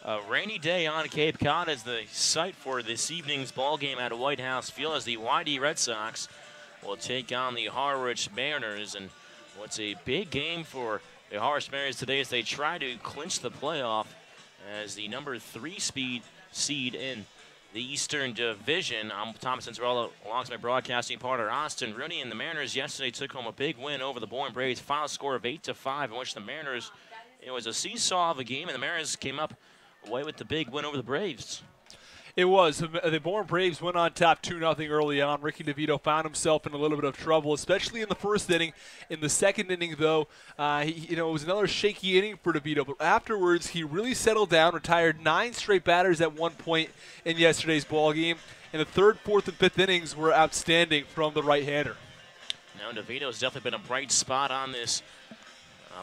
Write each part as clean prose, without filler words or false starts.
A rainy day on Cape Cod is the site for this evening's ball game at White House Field as the YD Red Sox will take on the Harwich Mariners. And what's a big game for the Harwich Mariners today as they try to clinch the playoff as the number 3 seed in the Eastern Division. I'm Thomas Cinderella alongside my broadcasting partner Austin Rooney, and the Mariners yesterday took home a big win over the Bourne Braves. Final score of 8-5, in which the Mariners, it was a seesaw of a game, and the Mariners came up away with the big win over the Braves. It was. The Bourne Braves went on top 2-0 early on. Ricky DeVito found himself in a little bit of trouble, especially in the first inning. In the second inning, though, it was another shaky inning for DeVito. But afterwards, he really settled down, retired 9 straight batters at one point in yesterday's ball game. And the third, fourth, and fifth innings were outstanding from the right-hander. Now, DeVito's definitely been a bright spot on this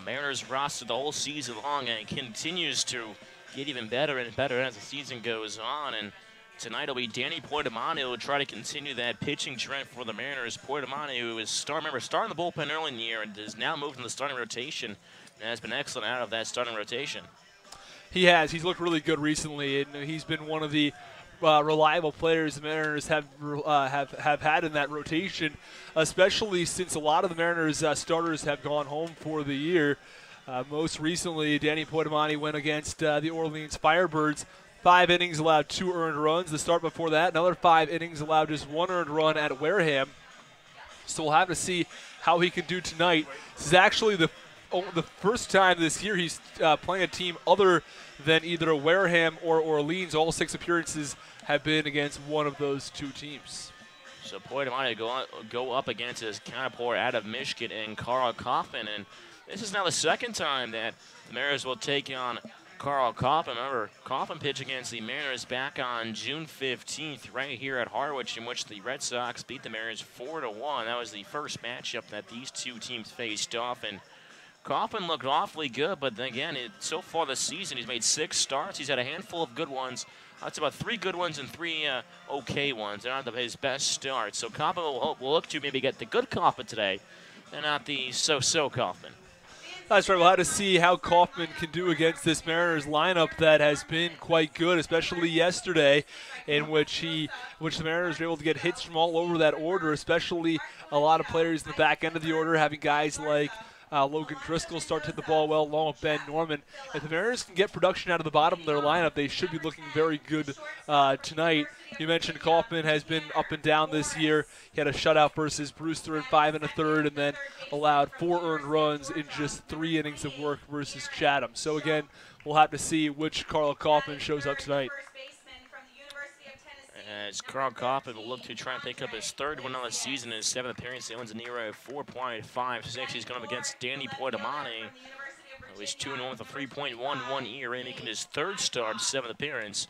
Mariners roster the whole season long, and continues to get even better and better as the season goes on. And tonight will be Danny Poitamani who will try to continue that pitching trend for the Mariners. Poitamani, who is starting the bullpen early in the year and has now moved in the starting rotation and has been excellent out of that starting rotation. He has. He's looked really good recently, and he's been one of the reliable players the Mariners have had in that rotation, especially since a lot of the Mariners starters have gone home for the year. Most recently, Danny Poitamani went against the Orleans Firebirds. 5 innings, allowed 2 earned runs. The start before that, another 5 innings, allowed just 1 earned run at Wareham. So we'll have to see how he can do tonight. This is actually the first time this year he's playing a team other than either Wareham or Orleans. All 6 appearances have been against one of those 2 teams. So Poitamani go up against his counterpart out of Michigan and Carl Kaufman, and this is now the second time that the Mariners will take on Carl Kaufman. Remember, Kaufman pitched against the Mariners back on June 15th right here at Harwich, in which the Red Sox beat the Mariners 4-1. That was the first matchup that these 2 teams faced off, and Kaufman looked awfully good, but then again, so far this season, he's made 6 starts. He's had a handful of good ones. That's about 3 good ones and 3 okay ones. They're not his best starts. So Kaufman will look to maybe get the good Kaufman today and not the so-so Kaufman. That's right. We'll have to see how Kaufman can do against this Mariners lineup that has been quite good, especially yesterday, in which the Mariners were able to get hits from all over that order, especially a lot of players in the back end of the order, having guys like Logan Driscoll start to hit the ball well, along with Ben Norman. If the Mariners can get production out of the bottom of their lineup, they should be looking very good tonight. You mentioned Kaufman has been up and down this year. He had a shutout versus Brewster in 5 1/3, and then allowed 4 earned runs in just 3 innings of work versus Chatham. So again, we'll have to see which Carl Kaufman shows up tonight. As Carl Kaufman will look to try and pick up his 3rd win of the season, his 7th appearance. He owns an ERA of 4.56. He's going up against Danny Poitamani, who is 2-1 with a 3.11 ERA, making his 3rd start, 7th appearance.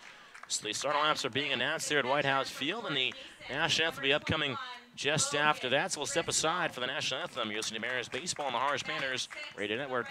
So the starting lineups are being announced there at White House Field, and the national anthem will be upcoming just after that. So we'll step aside for the national anthem. You're listening to Mariners Baseball on the Harwich Mariners Radio Network.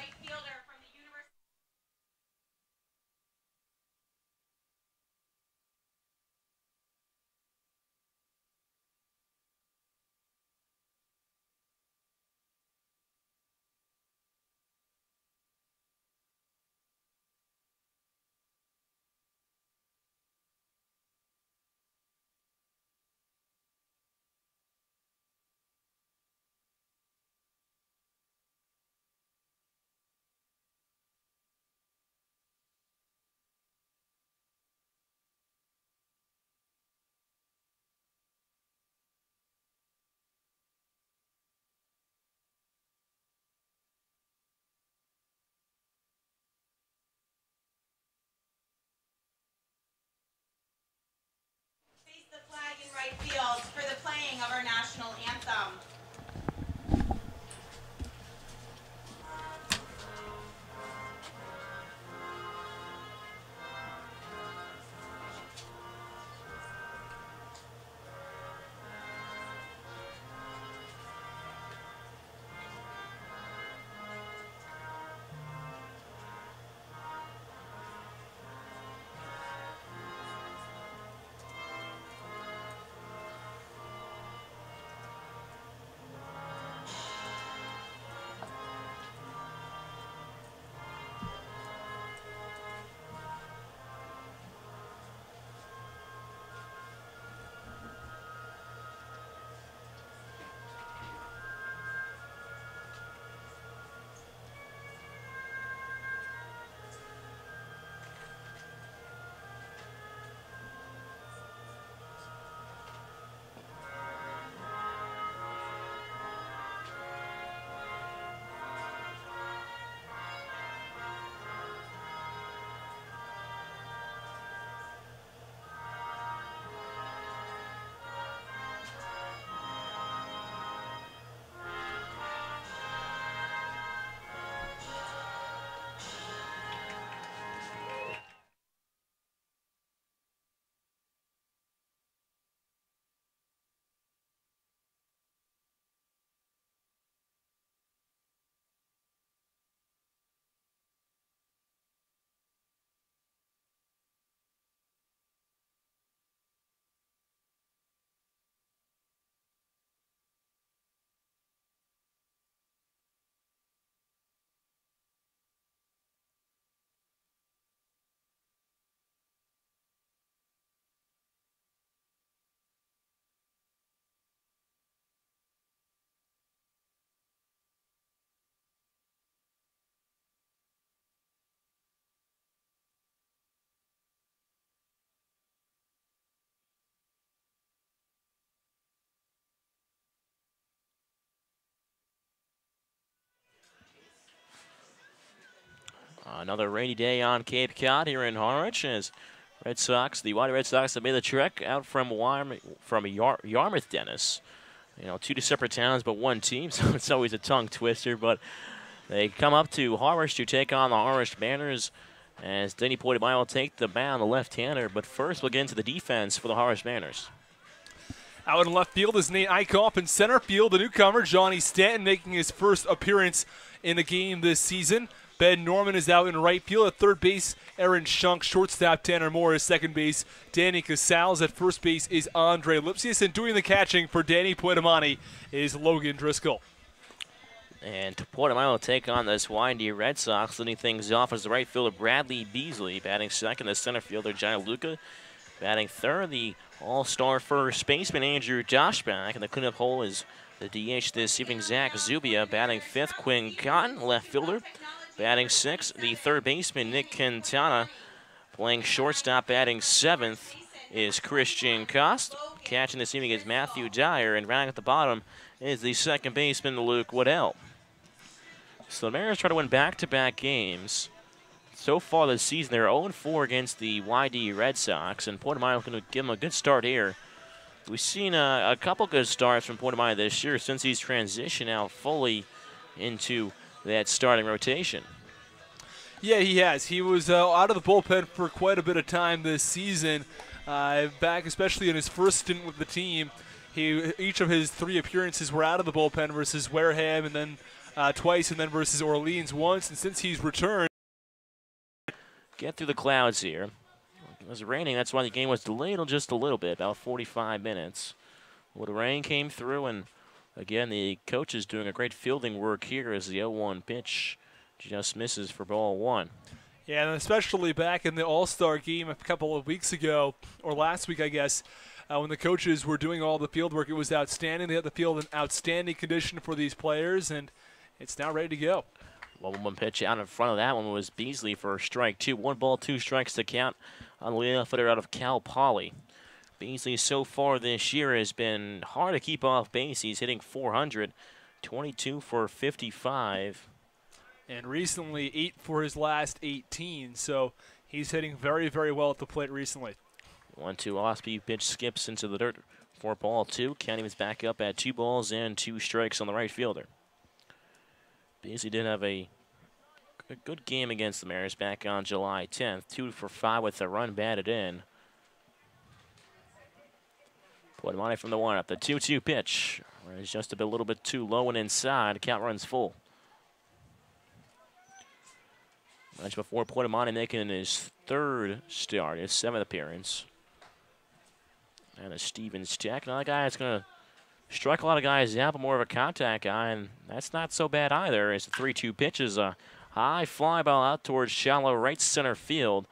Another rainy day on Cape Cod here in Harwich as the Whitey Red Sox have made the trek out from Yarmouth, Dennis. You know, two separate towns, but one team, so it's always a tongue twister. But they come up to Harwich to take on the Harwich Banners as Denny Poitemaya will take the mound, the left-hander. But first, we'll get into the defense for the Harwich Banners. Out in left field is Nate Eichhoff. In center field, the newcomer, Johnny Stanton, making his first appearance in the game this season. Ben Norman is out in right field. At third base, Aaron Shunk. Shortstop, Tanner Morris. Second base, Danny Casals. At first base is Andre Lipsius. And doing the catching for Danny Poitemaya is Logan Driscoll. And Poitemaya will take on this Whitey Red Sox. Leading things off as the right fielder, Bradley Beasley. Batting second, the center fielder, Johnny Luca. Batting third, the all-star first baseman, Andrew Doshback. And the cleanup hole is the DH this evening, Zach Zubia. Batting fifth, Quinn Cotton, left fielder. Batting sixth, the third baseman, Nick Quintana. Playing shortstop, batting seventh, is Christian Kost. Catching this evening is Matthew Dyer. And rounding at the bottom is the second baseman, Luke Waddell. So the Mariners try to win back-to-back games. So far this season, they're 0-4 against the YD Red Sox, and Poitemaya is going to give them a good start here. We've seen a couple good starts from Poitemaya this year since he's transitioned out fully into that starting rotation. Yeah, he has. He was out of the bullpen for quite a bit of time this season, back especially in his first stint with the team. Each of his three appearances were out of the bullpen versus Wareham, and then twice, and then versus Orleans once. And since he's returned, get through the clouds here. It was raining, that's why the game was delayed just a little bit, about 45 minutes. Well, the rain came through, and again, the coach is doing a great fielding work here as the 0-1 pitch just misses for ball one. Yeah, and especially back in the All-Star game a couple of weeks ago, or last week, I guess, when the coaches were doing all the field work, it was outstanding. They had the field in outstanding condition for these players, and it's now ready to go. 1-1 pitch out in front of that one was Beasley for strike two. 1 ball, 2 strikes to count on the leadoff hitter out of Cal Poly. Beasley so far this year has been hard to keep off base. He's hitting 400, 22 for 55. And recently 8 for his last 18, so he's hitting very, very well at the plate recently. 1-2 off-speed pitch skips into the dirt for ball two. Counting is back up at 2 balls and 2 strikes on the right fielder. Beasley did have a good game against the Mariners back on July 10th. 2 for 5 with a run batted in. Poitemaya from the windup. The 2-2 pitch is just a little bit too low and inside. Count runs full. Much before Poitemaya making his third start, his 7th appearance. And a Stevens check. Another guy that's going to strike a lot of guys out, but more of a contact guy, and that's not so bad either. As the 3-2 pitch is a high fly ball out towards shallow right center field.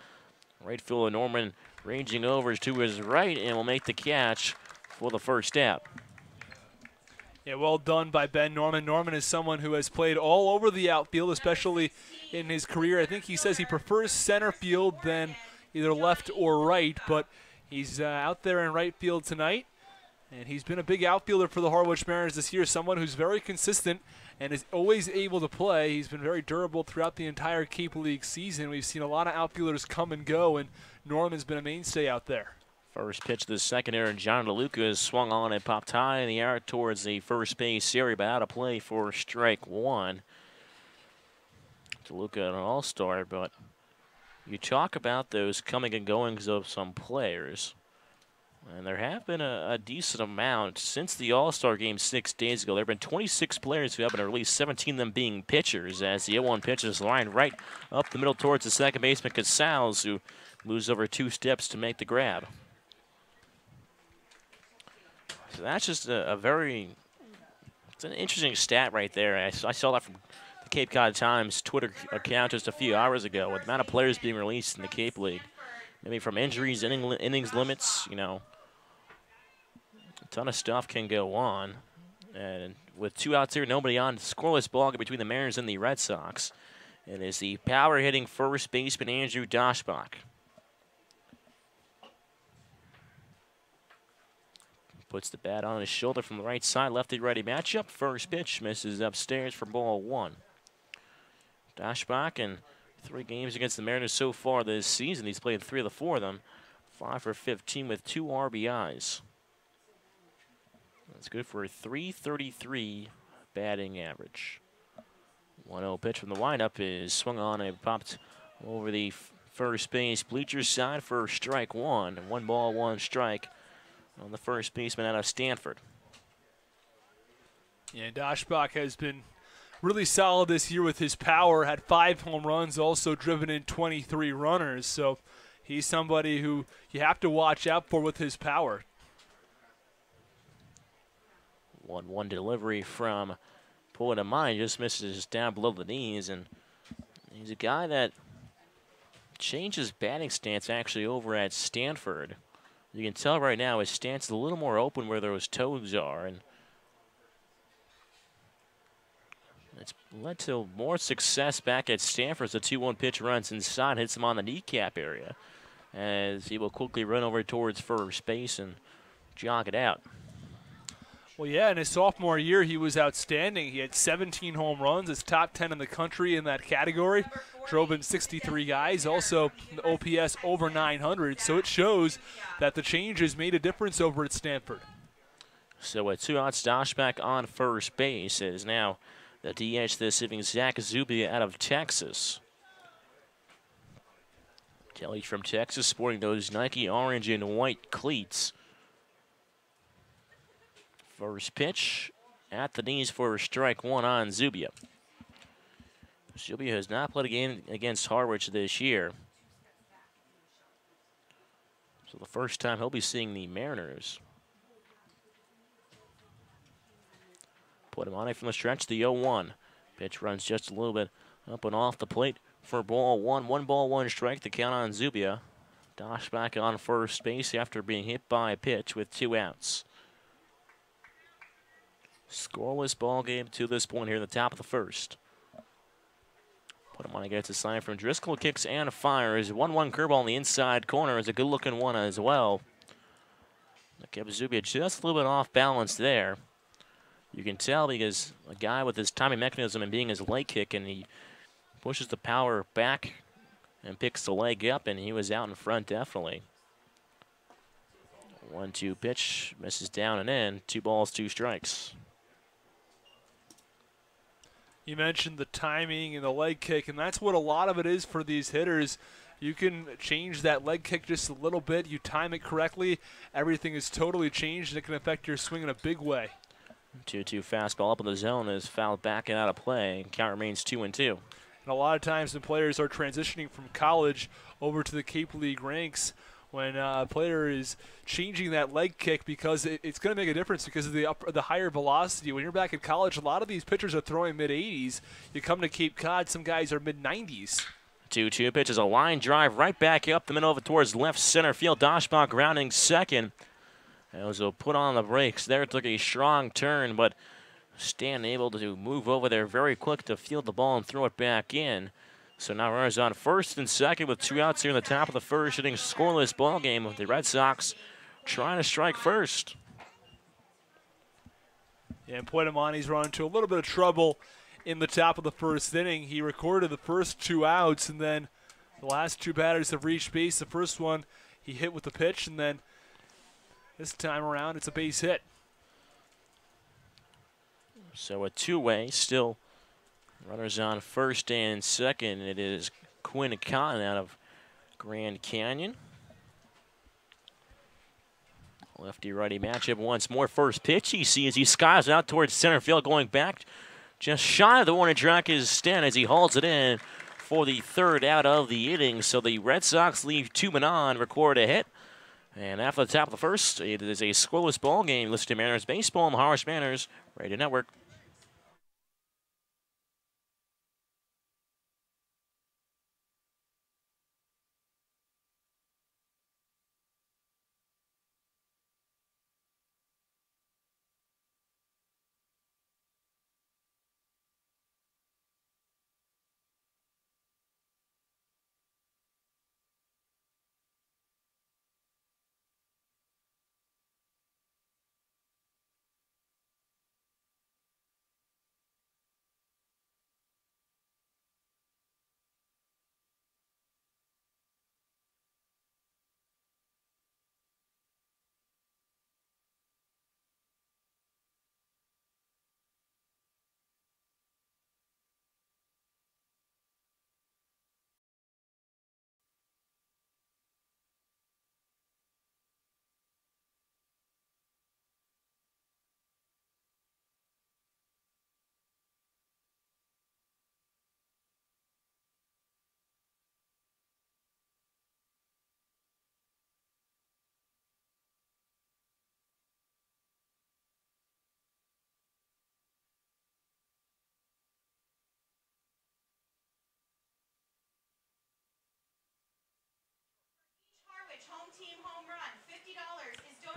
Right fielder Norman ranging over to his right and will make the catch for the first out. Yeah, well done by Ben Norman. Norman is someone who has played all over the outfield, especially in his career. I think he says he prefers center field than either left or right, but he's out there in right field tonight. And he's been a big outfielder for the Harwich Mariners this year, someone who's very consistent and is always able to play. He's been very durable throughout the entire Cape League season. We've seen a lot of outfielders come and go, and Norman's been a mainstay out there. First pitch of the second here, and John DeLuca is swung on and popped high in the air towards the first base area, but out of play for strike one. DeLuca an all-star, but you talk about those coming and goings of some players. And there have been a decent amount since the All-Star game 6 days ago. There have been 26 players who have been released, 17 of them being pitchers, as the 0-1 pitch is lined right up the middle towards the second baseman, Casals, who moves over 2 steps to make the grab. So that's just it's an interesting stat right there. I saw that from the Cape Cod Times Twitter account just a few hours ago, with the amount of players being released in the Cape League. Maybe from injuries, innings limits, you know. A ton of stuff can go on. And with 2 outs here, nobody on, scoreless ball game between the Mariners and the Red Sox. It is the power-hitting first baseman, Andrew Doshbach. Puts the bat on his shoulder from the right side, lefty-righty matchup. First pitch misses upstairs for ball one. Doshbach, and 3 games against the Mariners so far this season. He's played 3 of the 4 of them. 5 for 15 with 2 RBIs. That's good for a .333 batting average. 1-0 pitch from the windup is swung on and popped over the first base bleachers side for strike 1. 1 ball, 1 strike on the first baseman out of Stanford. Yeah, Daschbach has been really solid this year with his power. Had 5 home runs, also driven in 23 runners. So he's somebody who you have to watch out for with his power. 1-1 delivery from Poetamani, just misses down below the knees, and he's a guy that changed his batting stance actually over at Stanford. You can tell right now his stance is a little more open where those toes are, and it's led to more success back at Stanford as the 2-1 pitch runs inside, hits him on the kneecap area, as he will quickly run over towards first base and jog it out. Well, yeah, in his sophomore year, he was outstanding. He had 17 home runs, his top 10 in the country in that category. Drove in 63 guys, also the OPS over 900. So it shows that the changes made a difference over at Stanford. So a 2-outs Daschbach on first base. It is now the DH this evening, Zach Zubia out of Texas. Kelly from Texas sporting those Nike orange and white cleats. First pitch at the knees for strike 1 on Zubia. Zubia has not played a game against Harwich this year. So the first time he'll be seeing the Mariners. Put him on it from the stretch, the 0-1. Pitch runs just a little bit up and off the plate for ball 1. 1 ball, 1 strike, the count on Zubia. Daschbach on first base after being hit by a pitch with 2 outs. Scoreless ball game to this point here in the top of the first. Put him on, gets a sign from Driscoll, kicks and fires. 1-1 curveball on the inside corner is a good-looking one as well. That kept Zubia just a little bit off balance there. You can tell because a guy with his timing mechanism and being his leg kick, and he pushes the power back and picks the leg up, and he was out in front definitely. 1-2 pitch, misses down and in. 2 balls, 2 strikes. You mentioned the timing and the leg kick, and that's what a lot of it is for these hitters. You can change that leg kick just a little bit. You time it correctly, everything is totally changed, and it can affect your swing in a big way. 2-2 fastball up in the zone is fouled back and out of play. Count remains 2-2. And a lot of times when players are transitioning from college over to the Cape League ranks, when a player is changing that leg kick, because it's going to make a difference because of the higher velocity. When you're back in college, a lot of these pitchers are throwing mid-80s. You come to Cape Cod, some guys are mid-90s. 2-2 pitch is a line drive right back up the middle of it towards left center field. Daschbach grounding second. As he'll put on the brakes there, took a strong turn, but Stan able to move over there very quick to field the ball and throw it back in. So now runners on first and second with 2 outs here in the top of the first inning. Scoreless ball game with the Red Sox trying to strike first. Yeah, and Poetamani's run into a little bit of trouble in the top of the first inning. He recorded the first 2 outs, and then the last 2 batters have reached base. The first one he hit with the pitch, and then this time around it's a base hit. So a 2-way, still runners on first and second. It is Quinn Cotton out of Grand Canyon. Lefty-righty matchup once more. First pitch he sees, he skies out towards center field, going back just shy of the warning track is Stan as he hauls it in for the 3rd out of the inning. So the Red Sox leave 2 men on, record a hit. And after the top of the first, it is a scoreless ball game. Listen to Mariners Baseball on the Harwich Mariners Radio Network.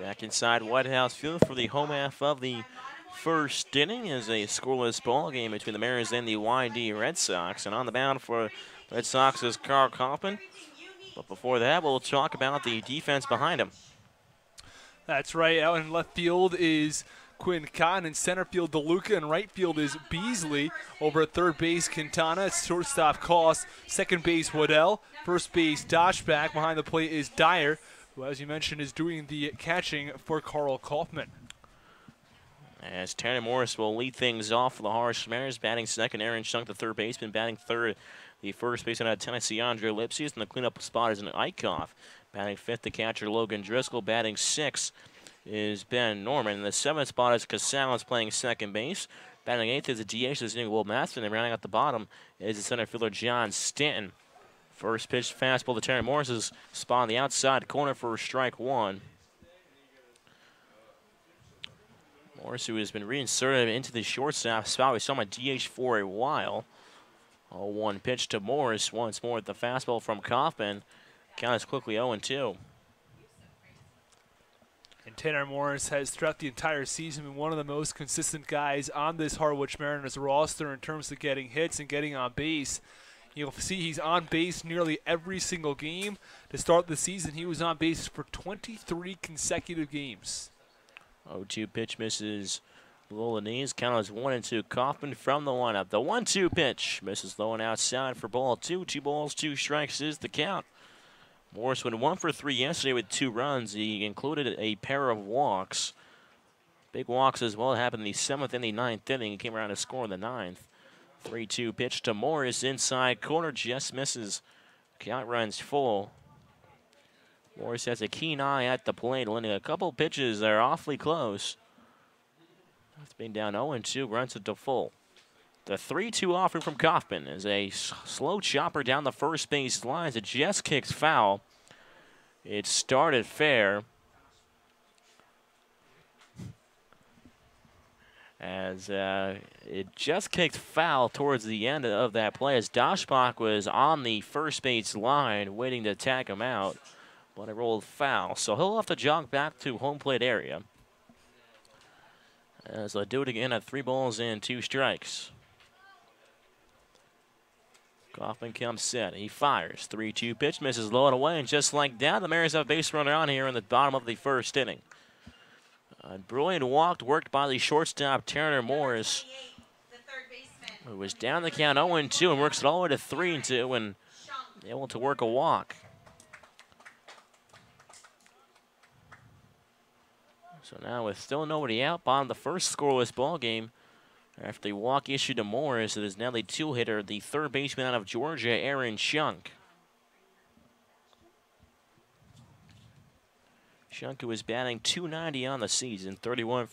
Back inside White House Field for the home half of the first inning is a scoreless ball game between the Mariners and the YD Red Sox. And on the mound for the Red Sox is Carl Kaufman. But before that, we'll talk about the defense behind him. That's right. Out in left field is Quinn Cotton. In center field, DeLuca. And right field is Beasley. Over at third base, Quintana. Shortstop, Koss. Second base, Waddell. First base, Doshback. Behind the plate is Dyer, who, as you mentioned, is doing the catching for Carl Kaufman. As Tanner Morris will lead things off for the Harwich Mariners, batting second, Aaron Shunk, the third baseman, batting third, the first baseman out of Tennessee, Andre Lipsius, and the cleanup spot is an Eichhoff. Batting fifth, the catcher, Logan Driscoll. Batting sixth is Ben Norman. And the seventh spot is Casales playing second base. Batting eighth is the DH, is Will Maston, and rounding out the bottom is the center fielder, John Stanton. First pitch fastball to Tanner Morris's spot on the outside corner for strike one. Morris, who has been reinserted into the shortstop spot. We saw him at DH for a while. 0-1 pitch to Morris. Once more at the fastball from Kaufman. Count is quickly 0-2. And Tanner Morris has, throughout the entire season, been one of the most consistent guys on this Harwich Mariners roster in terms of getting hits and getting on base. You'll see he's on base nearly every single game. To start the season, he was on base for 23 consecutive games. 0-2 pitch misses below the knees. Count is 1-2. Kaufman from the lineup. The 1-2 pitch misses low and outside for ball two. 2 balls, 2 strikes is the count. Morris went 1 for 3 yesterday with 2 runs. He included a pair of walks. Big walks as well. It happened in the 7th and the 9th inning. He came around to score in the 9th. 3-2 pitch to Morris. Inside corner, just misses. Count runs full. Morris has a keen eye at the plate, landing a couple pitches that are awfully close. It's been down 0-2, runs it to full. The 3-2 offering from Kaufman is a slow chopper down the first base lines. It just kicks foul. It started fair. As it just kicked foul towards the end of that play as Doshbach was on the first base line waiting to tag him out. But it rolled foul, so he'll have to jog back to home plate area. As they do it again at 3 balls and 2 strikes. Kaufman comes set. He fires. 3-2 pitch misses low and away, and just like that, the Mariners have a base runner on here in the bottom of the first inning. A brilliant walk worked by the shortstop, Tanner Morris, who was down the count 0-2 and works it all the way to 3-2 and able to work a walk. So now with still nobody out, bottom of the first scoreless ball game, after the walk issued to Morris, it is now the 2-hitter, the third baseman out of Georgia, Aaron Shunk. Shunk, who is batting .290 on the season, 31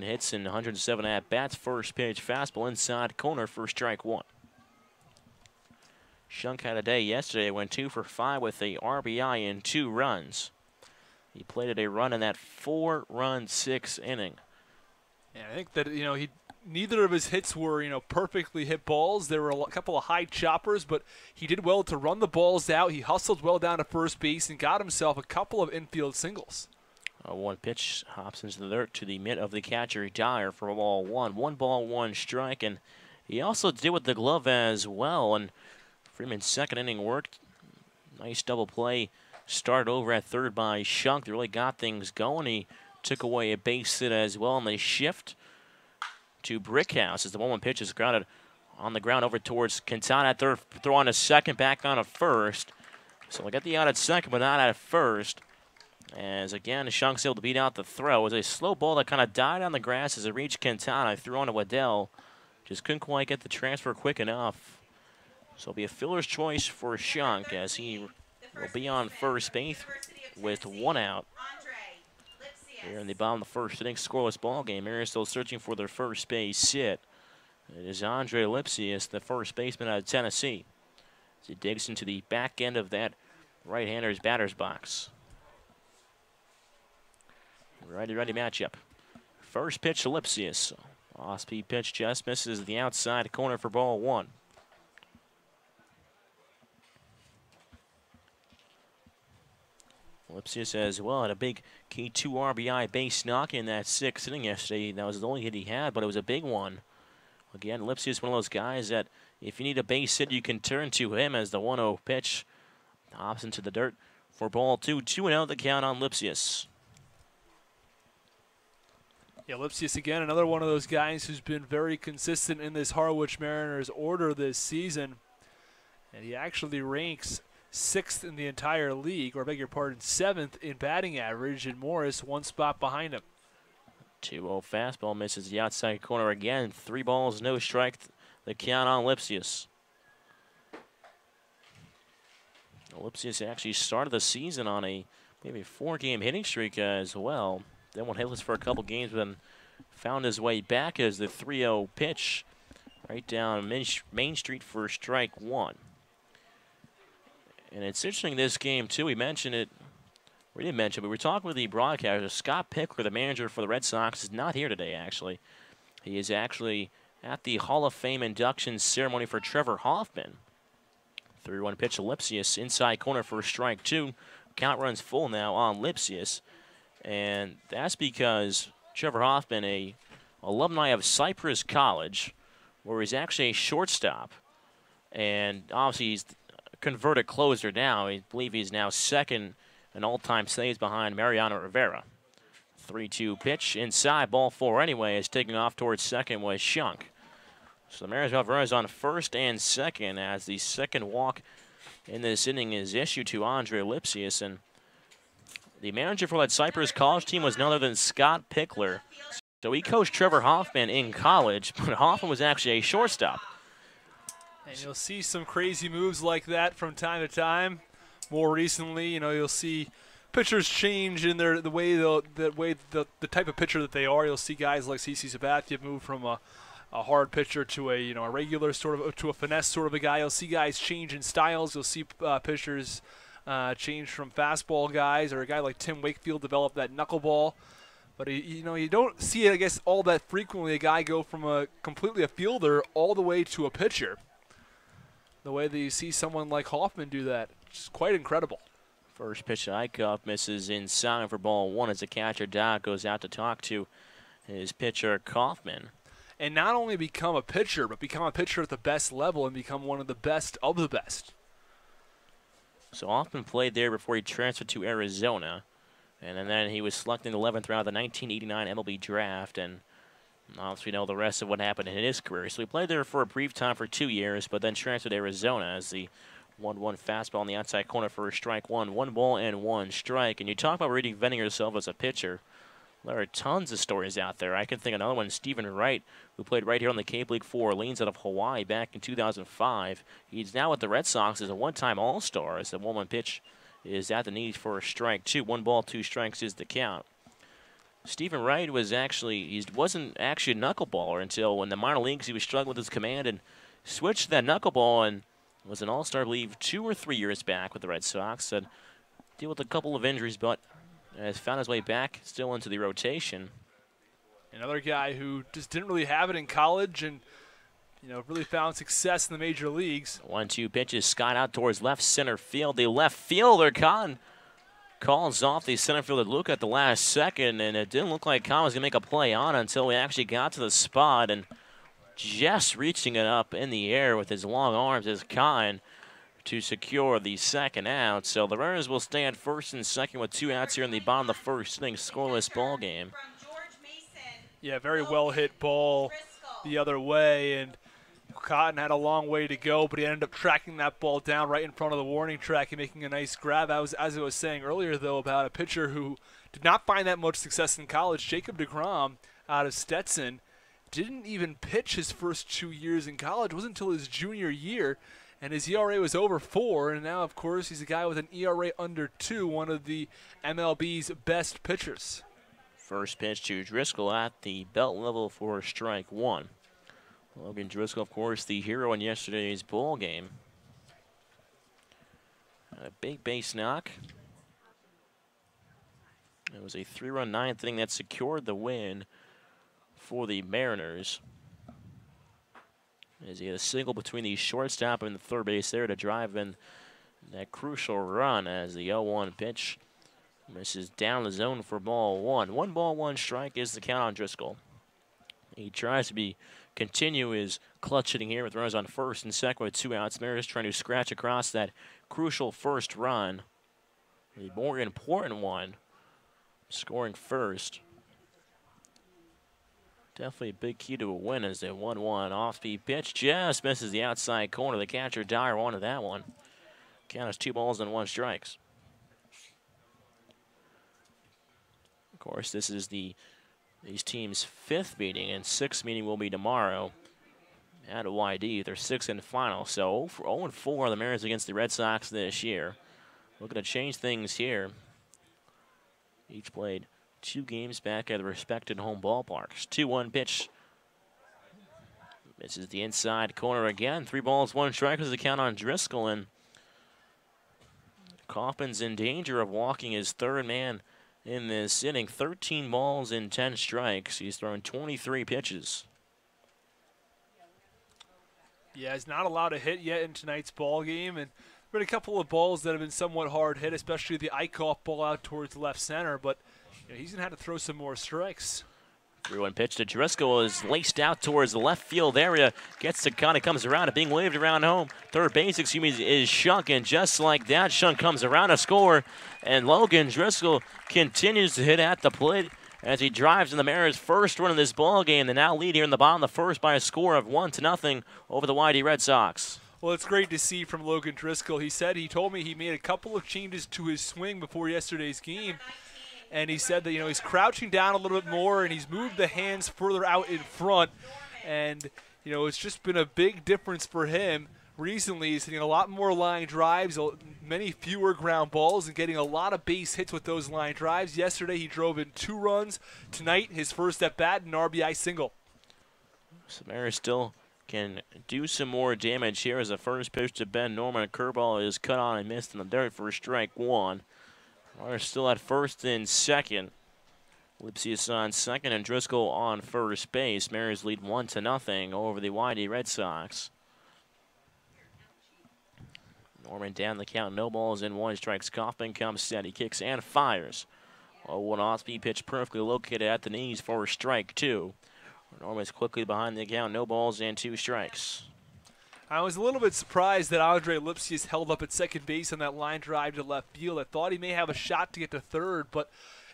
hits and 107 at-bats. First pitch fastball inside corner for strike one. Shunk had a day yesterday, went 2 for 5 with a RBI and 2 runs. He plated a run in that 4-run 6th inning. Yeah, I think that, neither of his hits were, perfectly hit balls. There were a couple of high choppers, but he did well to run the balls out. He hustled well down to first base and got himself a couple of infield singles. One pitch hops into the dirt to the mitt of the catcher, Dyer, for ball 1. 1 ball, 1 strike, and he also did with the glove as well. And Freeman's second inning worked. Nice double play. Started over at third by Shunk. They really got things going. He took away a base hit as well, and they shift to Brickhouse as the 1-1 pitch is grounded on the ground over towards Quintana at third, throw on to second, back on to first. So they got the out at second, but not at first. As again, Shunk's able to beat out the throw. It was a slow ball that kind of died on the grass as it reached Quintana. Threw on to Waddell. Just couldn't quite get the transfer quick enough. So it'll be a filler's choice for Shunk as he will be on first base with 1 out. Here in the bottom of the first inning, scoreless ball game. Mariners still searching for their first base hit. It is Andre Lipsius, the first baseman out of Tennessee, as he digs into the back end of that right-hander's batter's box. Righty-righty matchup. First pitch to Lipsius. Off-speed pitch just misses the outside corner for ball 1. Lipsius as well had a big key 2 RBI base knock in that 6th inning yesterday. That was the only hit he had, but it was a big one. Again, Lipsius, one of those guys that if you need a base hit, you can turn to him as the 1-0 pitch hops into the dirt for ball 2. 2-0 the count on Lipsius. Yeah, Lipsius again, another one of those guys who's been very consistent in this Harwich Mariners order this season. And he actually ranks 6th in the entire league, or I beg your pardon, 7th in batting average, and Morris one spot behind him. 2-0 fastball misses the outside corner again. 3 balls, no strike. The count on Lipsius. Lipsius actually started the season on a maybe 4-game hitting streak as well. Then went hitless for a couple games, but then found his way back as the 3-0 pitch right down Main Street for strike 1. And it's interesting this game, too. We mentioned it. We didn't mention it, but we were talking with the broadcaster. Scott Pickler, the manager for the Red Sox, is not here today, actually. He is actually at the Hall of Fame induction ceremony for Trevor Hoffman. 3-1 pitch to Lipsius, inside corner for strike 2. Count runs full now on Lipsius. And that's because Trevor Hoffman, a alumni of Cypress College, where he's actually a shortstop. And obviously he's a converted closer now. I believe he's now 2nd in all-time saves behind Mariano Rivera. 3-2 pitch inside, ball 4 anyway, is taking off towards 2nd was Shunk. So the Mariners have runners on 1st and 2nd as the 2nd walk in this inning is issued to Andre Lipsius. And the manager for that Cypress College team was none other than Scott Pickler. So he coached Trevor Hoffman in college, but Hoffman was actually a shortstop. And you'll see some crazy moves like that from time to time. More recently, you'll see pitchers change in the type of pitcher that they are. You'll see guys like CC Sabathia move from a hard pitcher to a regular sort of to a finesse sort of a guy. You'll see guys change in styles. You'll see pitchers change from fastball guys, or a guy like Tim Wakefield develop that knuckleball. But you don't see it, I guess, all that frequently. A guy go from completely a fielder all the way to a pitcher. The way that you see someone like Hoffman do that, it's quite incredible. First pitch to Eichhoff misses inside for ball 1 as the catcher Doc goes out to talk to his pitcher Kaufman. And not only become a pitcher, but become a pitcher at the best level and become one of the best of the best. So Hoffman played there before he transferred to Arizona. And then he was selected in the 11th round of the 1989 MLB draft. And obviously we know the rest of what happened in his career. So he played there for a brief time for 2 years, but then transferred to Arizona as the 1-1 fastball on the outside corner for strike 1. 1 ball and 1 strike. And you talk about reinventing yourself as a pitcher. There are tons of stories out there. I can think of another one, Stephen Wright, who played right here on the Cape League for Orleans out of Hawaii back in 2005. He's now with the Red Sox as a one-time All-Star as the 1-1 pitch is at the knees for a strike 2. 1 ball, 2 strikes is the count. Stephen Wright wasn't actually a knuckleballer until in the minor leagues he was struggling with his command and switched to that knuckleball and was an All-Star, I believe, 2 or 3 years back with the Red Sox. Had deal with a couple of injuries, but has found his way back still into the rotation. Another guy who just didn't really have it in college and really found success in the major leagues. 1-2 pitches, Scott out towards left center field. The left fielder, Khan, calls off the center fielder Luke at the last second, and it didn't look like Khan was going to make a play on it until we actually got to the spot, and just reaching it up in the air with his long arms is Khan to secure the 2nd out. So the Mariners will stay at 1st and 2nd with 2 outs here in the bottom of the 1st inning, scoreless ball game. Yeah, very well hit ball the other way, and Cotton had a long way to go, but he ended up tracking that ball down right in front of the warning track and making a nice grab. As I was saying earlier, though, about a pitcher who did not find that much success in college, Jacob deGrom out of Stetson, didn't even pitch his first 2 years in college. It wasn't until his junior year, and his ERA was over 4, and now, of course, he's a guy with an ERA under 2, one of the MLB's best pitchers. First pitch to Driscoll at the belt level for strike 1. Logan Driscoll, of course, the hero in yesterday's ball game. A big base knock. It was a 3-run 9th inning that secured the win for the Mariners. As he had a single between the shortstop and the third base there to drive in that crucial run as the 0-1 pitch Misses down the zone for ball one. 1 ball, 1 strike is the count on Driscoll. He tries to continue his clutch hitting here with runners on first and second with 2 outs. Mariners trying to scratch across that crucial first run. The more important one, scoring first. Definitely a big key to a win as a 1-1 off-speed pitch. Just misses the outside corner. The catcher Dyer wanted that one. Count is 2 balls and 1 strikes. Of course, this is these teams' 5th meeting, and 6th meeting will be tomorrow at YD. They're 6th and final, so 0-4 the Mariners against the Red Sox this year. Looking to change things here. Each played 2 games back at the respected home ballparks. 2-1 pitch. This is the inside corner again. 3 balls, 1 strike is the count on Driscoll, and Kaufman's in danger of walking his 3rd man in this inning. 13 balls and 10 strikes. He's thrown 23 pitches. Yeah, he's not allowed to hit yet in tonight's ball game, and been a couple of balls that have been somewhat hard hit, especially the Eichhoff ball out towards left center, but he's going to have to throw some more strikes. 3-1 pitch to Driscoll is laced out towards the left field area. Gets to kind of comes around and being waved around home. Third base, is Shunk, and just like that, Shunk comes around to score. And Logan Driscoll continues to hit at the plate as he drives in the Mariners' first run of this ball game. They now lead here in the bottom of the first by a score of 1-0 over the YD Red Sox. Well, it's great to see from Logan Driscoll. He told me he made a couple of changes to his swing before yesterday's game. And he said that, he's crouching down a little bit more and he's moved the hands further out in front. And, it's just been a big difference for him recently. He's hitting a lot more line drives, many fewer ground balls, and getting a lot of base hits with those line drives. Yesterday he drove in 2 runs. Tonight, his first at bat, an RBI single. Mariners still can do some more damage here as the first pitch to Ben Norman. A curveball is cut on and missed in the dirt for strike 1. Mariners still at first and second. Lipsius on second and Driscoll on first base. Mariners lead 1-0 over the YD Red Sox. Norman down the count, no balls and 1 strikes. Kaufman comes steady, kicks and fires. 0-1 off-speed pitch perfectly located at the knees for strike 2. Norman's quickly behind the count, no balls and 2 strikes. I was a little bit surprised that Andre Lipsius held up at second base on that line drive to left field. I thought he may have a shot to get to third, but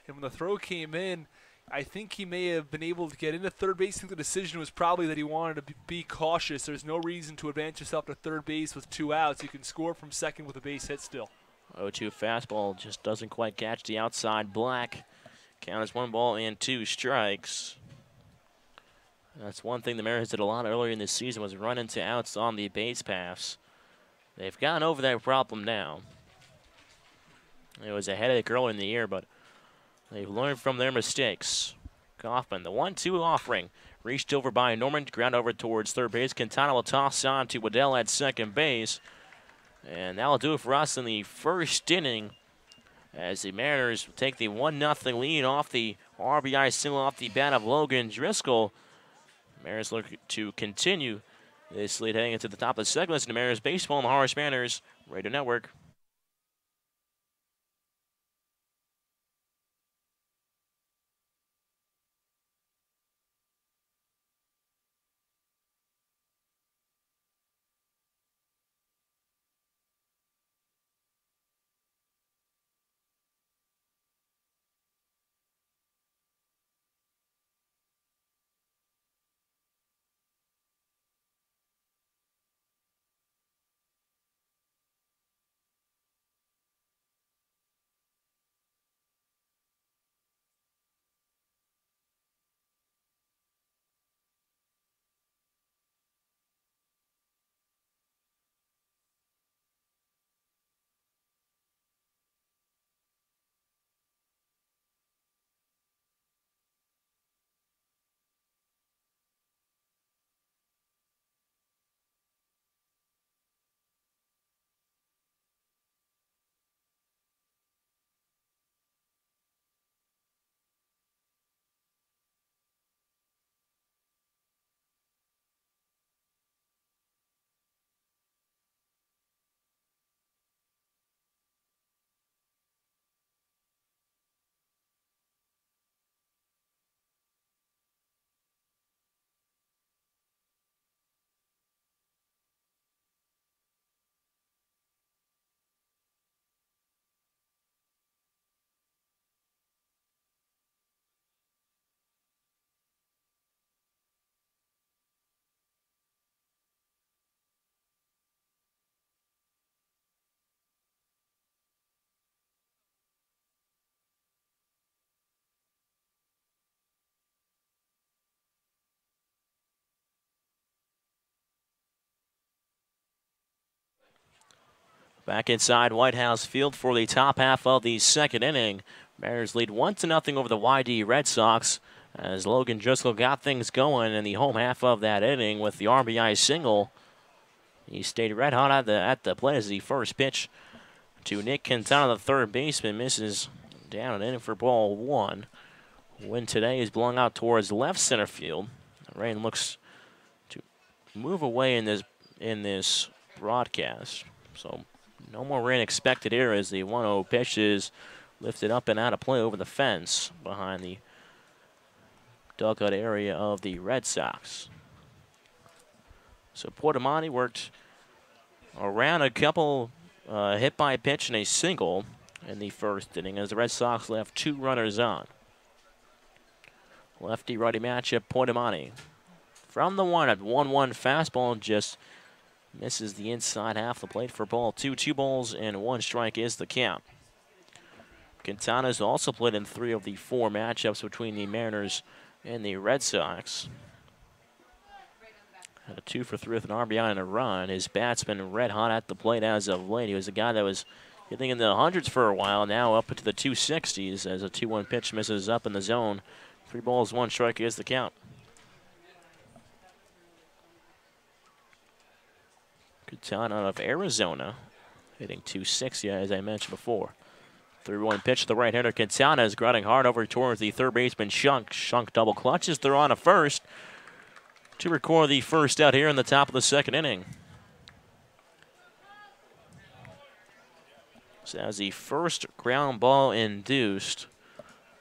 when the throw came in, I think he may have been able to get into third base. I think the decision was probably that he wanted to be cautious. There's no reason to advance yourself to third base with 2 outs. You can score from second with a base hit still. 0-2 fastball just doesn't quite catch the outside black. Count is 1 ball and 2 strikes. That's one thing the Mariners did a lot earlier in this season was run into outs on the base paths. They've gotten over that problem now. It was a headache early in the year, but they've learned from their mistakes. Kaufman, the 1-2 offering. Reached over by Norman, ground over towards third base. Quintana will toss on to Waddell at second base. And that'll do it for us in the first inning as the Mariners take the 1-0 lead off the RBI single off the bat of Logan Driscoll. Mariners look to continue this lead heading into the top of the second. Listen to Mariners Baseball on the Harwich Mariners Radio Network. Back inside White House Field for the top half of the second inning. Mariners lead 1-0 over the YD Red Sox as Logan Driscoll got things going in the home half of that inning with the RBI single. He stayed red hot at the plate as the first pitch to Nick Quintana, the third baseman, misses down and in for ball one. Wind today is blowing out towards left center field. The rain looks to move away in this broadcast. So no more rain expected here as the 1-0 pitch is lifted up and out of play over the fence behind the dugout area of the Red Sox. So Portamani worked around a couple hit by pitch and a single in the first inning as the Red Sox left 2 runners on. Lefty-righty matchup, Portamani. From the 1-1 fastball just misses the inside half of the plate for ball 2. 2 balls and 1 strike is the count. Quintana's also played in 3 of the 4 matchups between the Mariners and the Red Sox. Had a 2 for 3 with an RBI and a run. His bat's been red hot at the plate as of late. He was a guy that was hitting in the hundreds for a while, now up into the 260s as a 2-1 pitch misses up in the zone. 3 balls, 1 strike is the count. Quintana out of Arizona, hitting 260 as I mentioned before. 3-1 pitch to the right-hander. Quintana is grounding hard over towards the third baseman Shunk. Shunk double clutches through on a first to record the first out here in the top of the second inning. So that was the first ground ball induced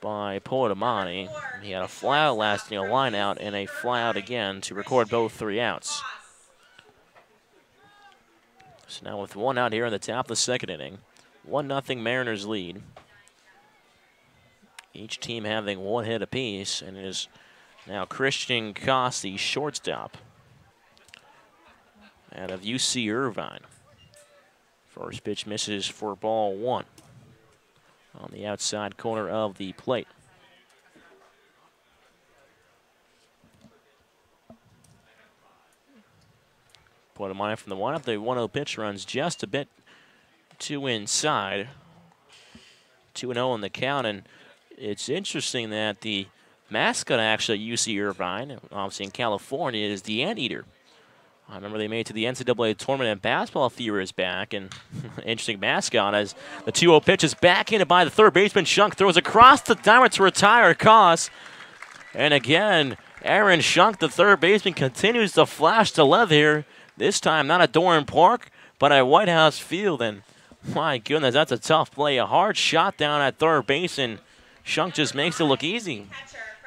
by Portamani. He had a fly out lasting a line out and a fly out again to record both 3 outs. So now with 1 out here in the top of the second inning, 1-0 Mariners lead. Each team having 1 hit apiece, and it is now Christian Koss, the shortstop, out of UC Irvine. First pitch misses for ball 1 on the outside corner of the plate. Portamani from the windup. The 1-0 pitch runs just a bit too inside. 2-0 in the count, and it's interesting that the mascot actually at UC Irvine, obviously in California, is the Anteater. I remember they made it to the NCAA tournament in basketball a few years back, and interesting mascot as the 2-0 pitch is backhanded by the third baseman. Shunk throws across the diamond to retire Koss. And again, Aaron Shunk, the third baseman, continues to flash to left here. This time not at Doran Park, but at White House Field. And my goodness, that's a tough play. A hard shot down at third base, and Shunk just makes it look easy.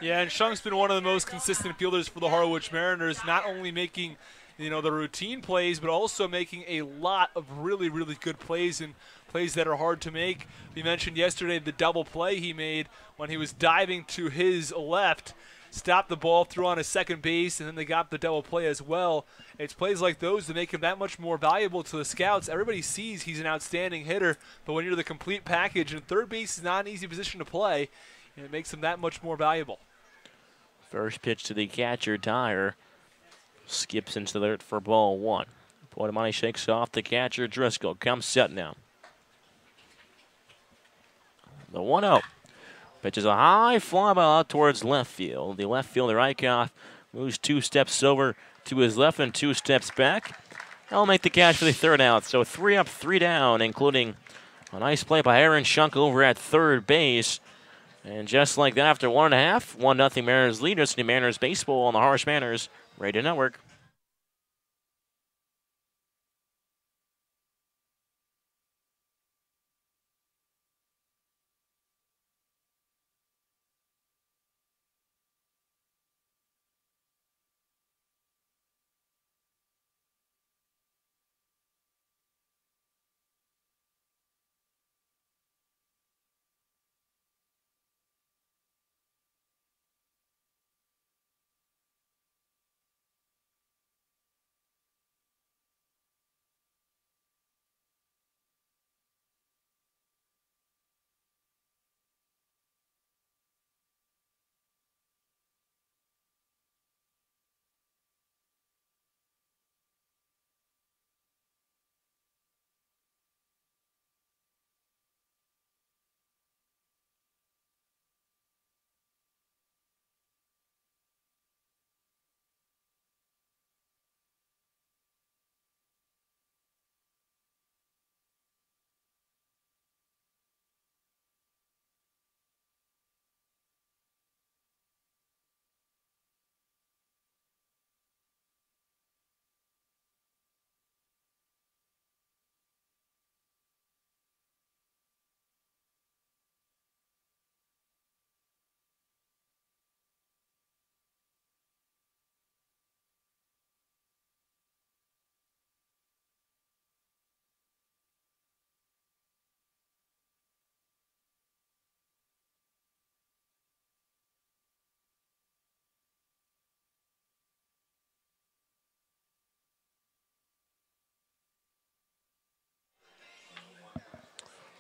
Yeah, and Shunk's been one of the most consistent fielders for the Harwich Mariners, not only making the routine plays, but also making a lot of really, really good plays and plays that are hard to make. We mentioned yesterday the double play he made when he was diving to his left, stopped the ball, threw on his second base, and then they got the double play as well. It's plays like those that make him that much more valuable to the scouts. Everybody sees he's an outstanding hitter, but when you're the complete package, and third base is not an easy position to play, it makes him that much more valuable. First pitch to the catcher, Dyer. Skips into the dirt for ball 1. Portamani shakes off the catcher, Driscoll. Comes set now. The 1-0. Pitches a high fly ball out towards left field. The left fielder, Eichhoff, moves 2 steps over to his left and 2 steps back. That'll make the catch for the third out. So 3 up, 3 down, including a nice play by Aaron Shunk over at third base. And just like that, after 1.5, 1-0 Mariners lead. It's the Mariners baseball on the Harwich Mariners Radio Network.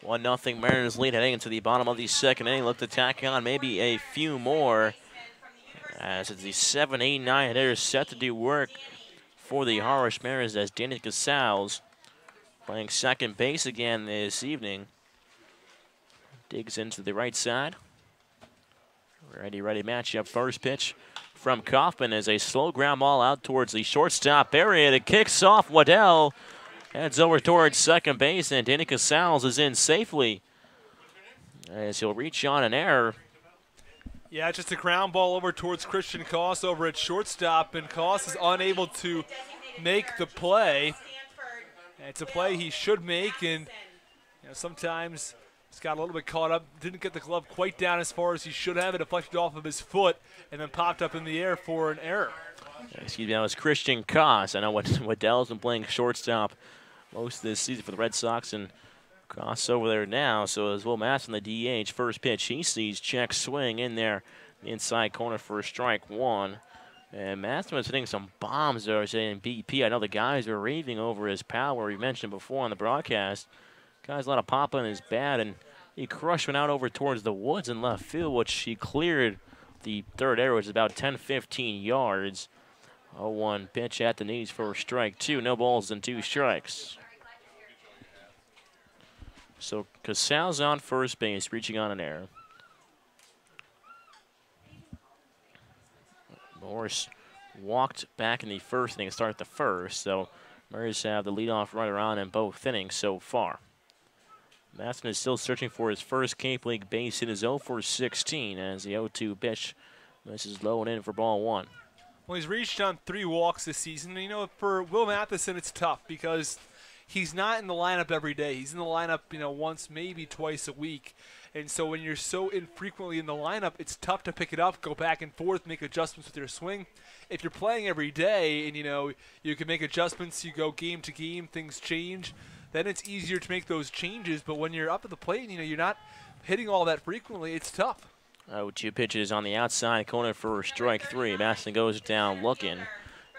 1-0 Mariners lead heading into the bottom of the second inning. Look to tack on maybe a few more, as it's the 7, 8, 9 hitters set to do work for the Harwich Mariners, as Danny Casals playing second base again this evening. Digs into the right side. Ready matchup. First pitch from Kaufman is a slow ground ball out towards the shortstop area. It kicks off. Waddell heads over towards second base, and Danny Casals is in safely as he'll reach on an error. Yeah, just a ground ball over towards Christian Koss over at shortstop, and Koss is unable to make the play. And it's a play he should make, and sometimes he's got a little bit caught up, didn't get the glove quite down as far as he should have. It deflected off of his foot and then popped up in the air for an error. Excuse me, that was Christian Koss. I know Waddell's been playing shortstop most of this season for the Red Sox, and Koss over there now. So as Will Mass on the DH, first pitch he sees, check swing in there, inside corner for a strike one. And Maston was hitting some bombs there, saying BP. I know the guys were raving over his power. We mentioned before on the broadcast. Guy's a lot of pop on his bat, and he crushed one out over towards the woods in left field, which he cleared the third error, which is about 10, 15 yards. 0-1 pitch at the knees for strike two. No balls and 2 strikes. So Casals on first base, reaching on an error. Morris walked back in the first inning to start the first, so Mariners have the leadoff runner on in both innings so far. Maston is still searching for his first Cape League base hit, is 0 for 16 as the 0-2 pitch misses low and in for ball one. Well, he's reached on 3 walks this season. And, for Will Matheson, it's tough because he's not in the lineup every day. He's in the lineup, once, maybe twice a week. And so when you're so infrequently in the lineup, it's tough to pick it up, go back and forth, make adjustments with your swing. If you're playing every day and, you can make adjustments, you go game to game, things change, then it's easier to make those changes. But when you're up at the plate, you're not hitting all that frequently, it's tough. 0-2 pitches on the outside corner for strike three. Maston goes down looking.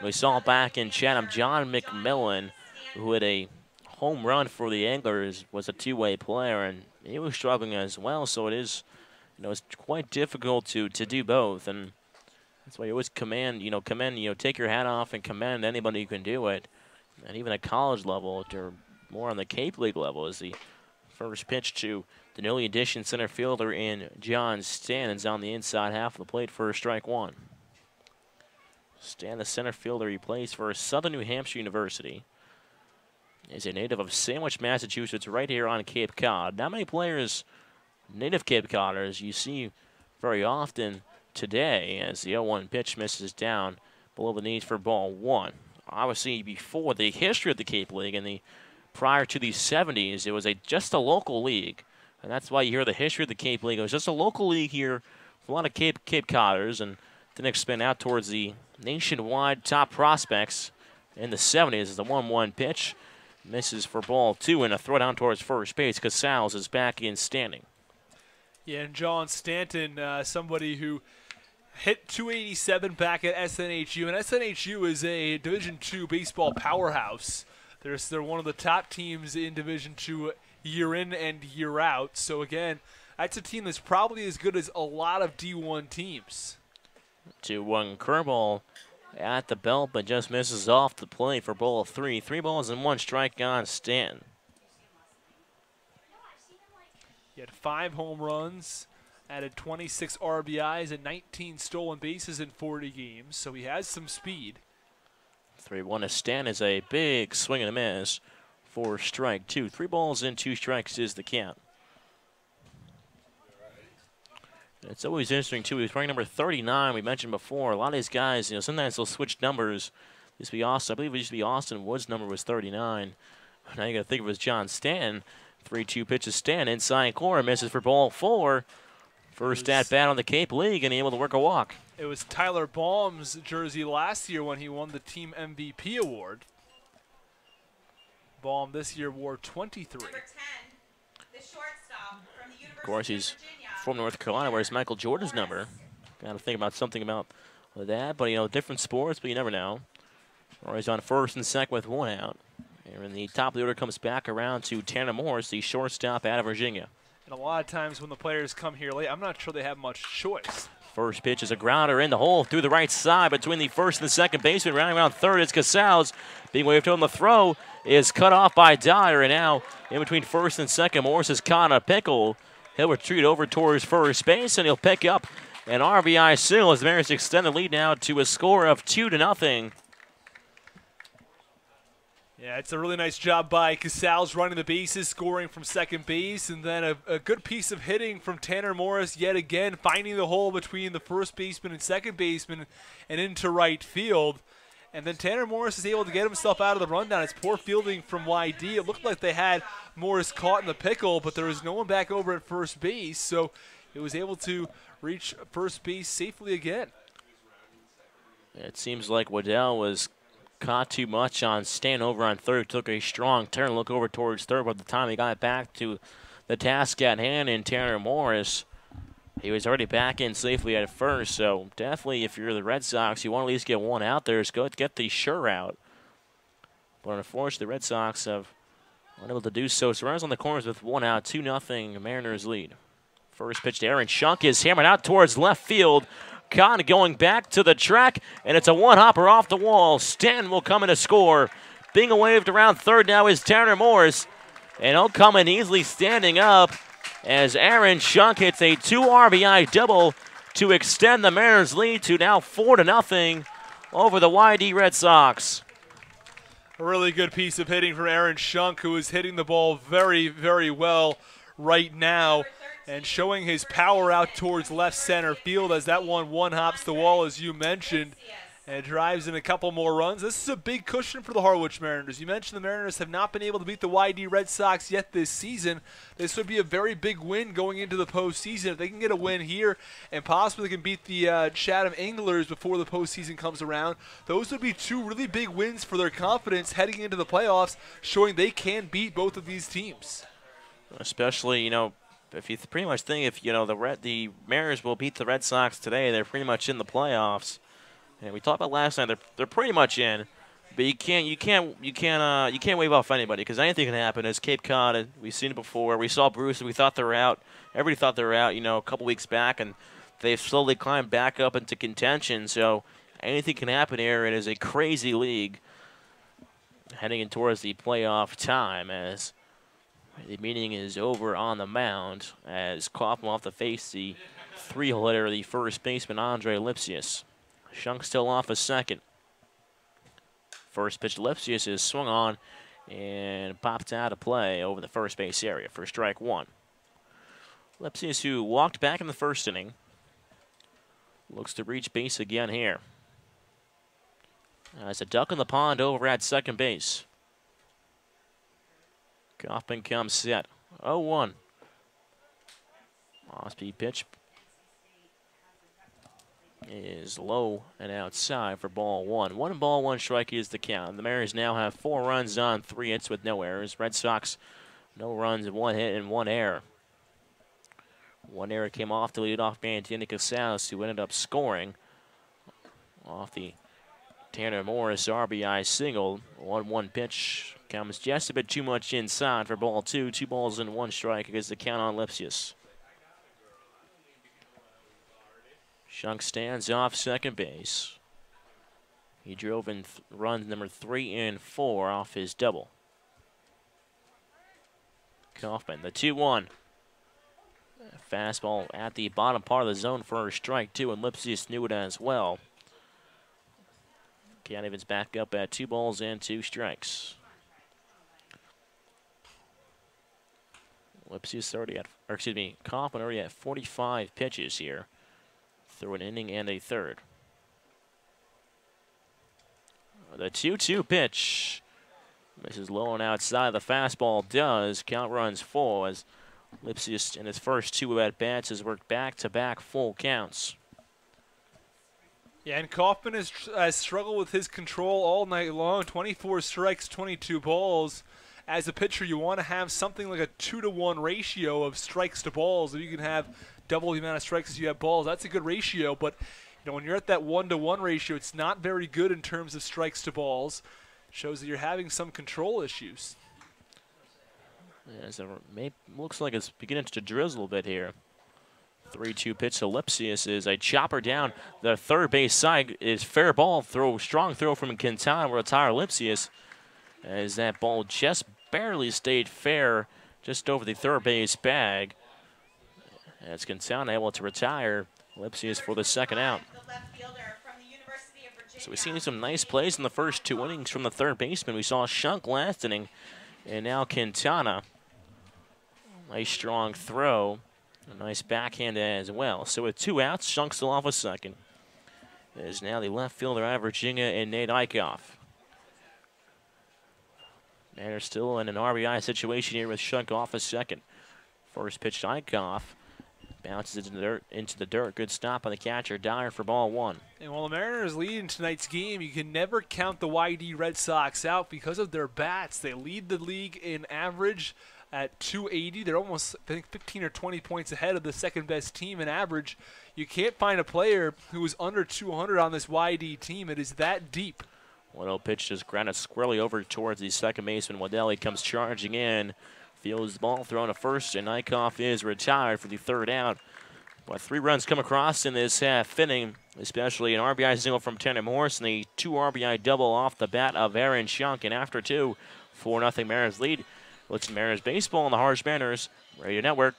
We saw back in Chatham, John McMillan, who had a home run for the Anglers, was a two-way player, and he was struggling as well. So it is, it's quite difficult to do both, and that's why you always commend, take your hat off and commend anybody who can do it, and even at college level, or more on the Cape League level, is the first pitch to the newly addition center fielder in John Stanton's on the inside half of the plate for strike one. Stan, the center fielder, he plays for Southern New Hampshire University. Is a native of Sandwich, Massachusetts, right here on Cape Cod. Not many players, native Cape Codders, you see very often today, as the 0-1 pitch misses down below the knees for ball one. Obviously, before the history of the Cape League and prior to the 70s, it was just a local league. And that's why you hear the history of the Cape League. It was just a local league here for a lot of Cape Codders, and then expand out towards the nationwide top prospects in the 70s as the 1-1 pitch misses for ball two, and a throw down towards first base. Casals is back in standing. Yeah, and John Stanton, somebody who hit 287 back at SNHU, and SNHU is a Division II baseball powerhouse. They're one of the top teams in Division II year in and year out. So again, that's a team that's probably as good as a lot of D1 teams. 2-1 curveball at the belt, but just misses off the plate for ball three. 3 balls and 1 strike on Stanton. He had 5 home runs, added 26 RBIs and 19 stolen bases in 40 games, so he has some speed. 3-1 to Stanton is a big swing and a miss for strike two. 3 balls and 2 strikes is the count. It's always interesting, too. He's wearing number 39, we mentioned before. A lot of these guys, sometimes they'll switch numbers. Used to be Austin. I believe it used to be Austin Wood's number was 39. Now you got to think of it as John Stanton. 3-2 pitches Stanton inside corner, misses for ball 4. First at bat on the Cape League, and he able to work a walk. It was Tyler Baum's jersey last year when he won the team MVP award. Baum this year wore 23. Number 10, the shortstop from the University Of course, he's of Virginia. from North Carolina, where's Michael Jordan's number. Got to think about something about that, but different sports, but you never know. Or he's on first and second with 1 out. And the top of the order comes back around to Tanner Morris, the shortstop out of Virginia. And a lot of times when the players come here late, I'm not sure they have much choice. First pitch is a grounder in the hole through the right side between the first and the second baseman. Rounding around third, it's Casals being waved on. The throw is cut off by Dyer, and now in between first and second, Morris is caught in a pickle. He'll retreat over towards first base, and he'll pick up an RBI single as the Mariners extend the lead now to a score of 2-0. Yeah, it's a really nice job by Casals running the bases, scoring from second base, and then a good piece of hitting from Tanner Morris yet again, finding the hole between the first baseman and second baseman and into right field. And then Tanner Morris is able to get himself out of the rundown. It's poor fielding from YD. It looked like they had Morris caught in the pickle, but there was no one back over at first base, so it was able to reach first base safely again. It seems like Waddell was caught too much on staying over on third. Took a strong turn, look over towards third. By the time he got back to the task at hand in Tanner Morris, he was already back in safely at first. So definitely, if you're the Red Sox, you want to at least get one out there. So go get the sure out. But unfortunately, the Red Sox have unable to do so. So runners on the corners with one out, 2-0 Mariners lead. First pitch to Aaron Shunk is hammered out towards left field. Cotton going back to the track, and it's a one-hopper off the wall. Stanton will come in to score. Being waved around third now is Tanner Morris, and he'll come in easily standing up as Aaron Shunk hits a 2 RBI double to extend the Mariners' lead to now 4-0 over the YD Red Sox. A really good piece of hitting from Aaron Shunk, who is hitting the ball very, very well right now and showing his power out towards left center field as that one hops the wall, as you mentioned, and drives in a couple more runs. This is a big cushion for the Harwich Mariners. You mentioned the Mariners have not been able to beat the YD Red Sox yet this season. This would be a very big win going into the postseason. If they can get a win here and possibly can beat the Chatham Anglers before the postseason comes around, those would be 2 really big wins for their confidence heading into the playoffs, showing they can beat both of these teams. Especially, if you pretty much think if the Mariners will beat the Red Sox today, they're pretty much in the playoffs. And we talked about last night, they're pretty much in, but you can't wave off anybody because anything can happen. As Cape Cod, we've seen it before. We saw Bruce, and we thought they were out. Everybody thought they were out, a couple weeks back, and they've slowly climbed back up into contention. So anything can happen here. It is a crazy league heading in towards the playoff time as the meeting is over on the mound as Kaufman will have to face the 3-hole hitter, the first baseman, Andre Lipsius. Shunk still off a second. First pitch to Lipsius is swung on and popped out of play over the first base area for strike 1. Lipsius, who walked back in the first inning, looks to reach base again here. It's a duck in the pond over at second base. Kaufman comes set. 0-1. Off-speed pitch is low and outside for ball 1. 1 ball, 1 strike is the count. The Mariners now have 4 runs on 3 hits with no errors. Red Sox, no runs, 1 hit and 1 error. 1 error came off the leadoff man, Danny Casals, who ended up scoring off the Tanner Morris RBI single. 1-1 pitch comes just a bit too much inside for ball 2. 2 balls and 1 strike against the count on Lipsius. Shunk stands off second base. He drove in runs number 3 and 4 off his double. Kaufman, the 2-1. Fastball at the bottom part of the zone for a strike 2, and Lipsius knew it as well. Count evens back up at 2 balls and 2 strikes. Lipsius already at, Kaufman already at 45 pitches here through an inning and a third. The 2-2 pitch. This is low and outside. The fastball does. Count runs full as Lipsius in his first 2 at-bats has worked back-to-back full counts. Yeah, and Kaufman has struggled with his control all night long. 24 strikes, 22 balls. As a pitcher, you want to have something like a 2-to-1 ratio of strikes to balls. If you can have double the amount of strikes as you have balls, that's a good ratio. But when you're at that 1-to-1 ratio, it's not very good in terms of strikes to balls. shows that you're having some control issues. As it looks like it's beginning to drizzle a bit here. 3-2 pitch to Lipsius is a chopper down the third base side. Is fair ball throw, strong throw from Quintana will retire Lipsius. As that ball just barely stayed fair, just over the third base bag. As Quintana able to retire Lipsius for the second out. So we've seen some nice plays in the first two innings from the third baseman. We saw Shunk last inning, and now Quintana. Nice strong throw. A nice backhand as well. So with 2 outs, Shunk still off a second. It is now the left fielder out of Virginia and Nate Eichhoff. Mariners still in an RBI situation here with Shunk off a second. First pitch to Eichhoff. Bounces into the dirt. Good stop by the catcher, Dyer, for ball 1. And while the Mariners lead in tonight's game, you can never count the YD Red Sox out because of their bats. They lead the league in average at 280. They're almost, I think, 15 or 20 points ahead of the second best team in average. You can't find a player who is under 200 on this YD team. It is that deep. 1-0 pitch just grounded squarely over towards the second baseman. Waddell, he comes charging in. Fields the ball thrown to first, and Eichhoff is retired for the third out. But 3 runs come across in this half inning, especially an RBI single from Tanner Morris and a 2 RBI double off the bat of Aaron Shunk. And after 2, 4-0 Mariners lead. Let's Mariners baseball on the Harsh Mariners Radio Network.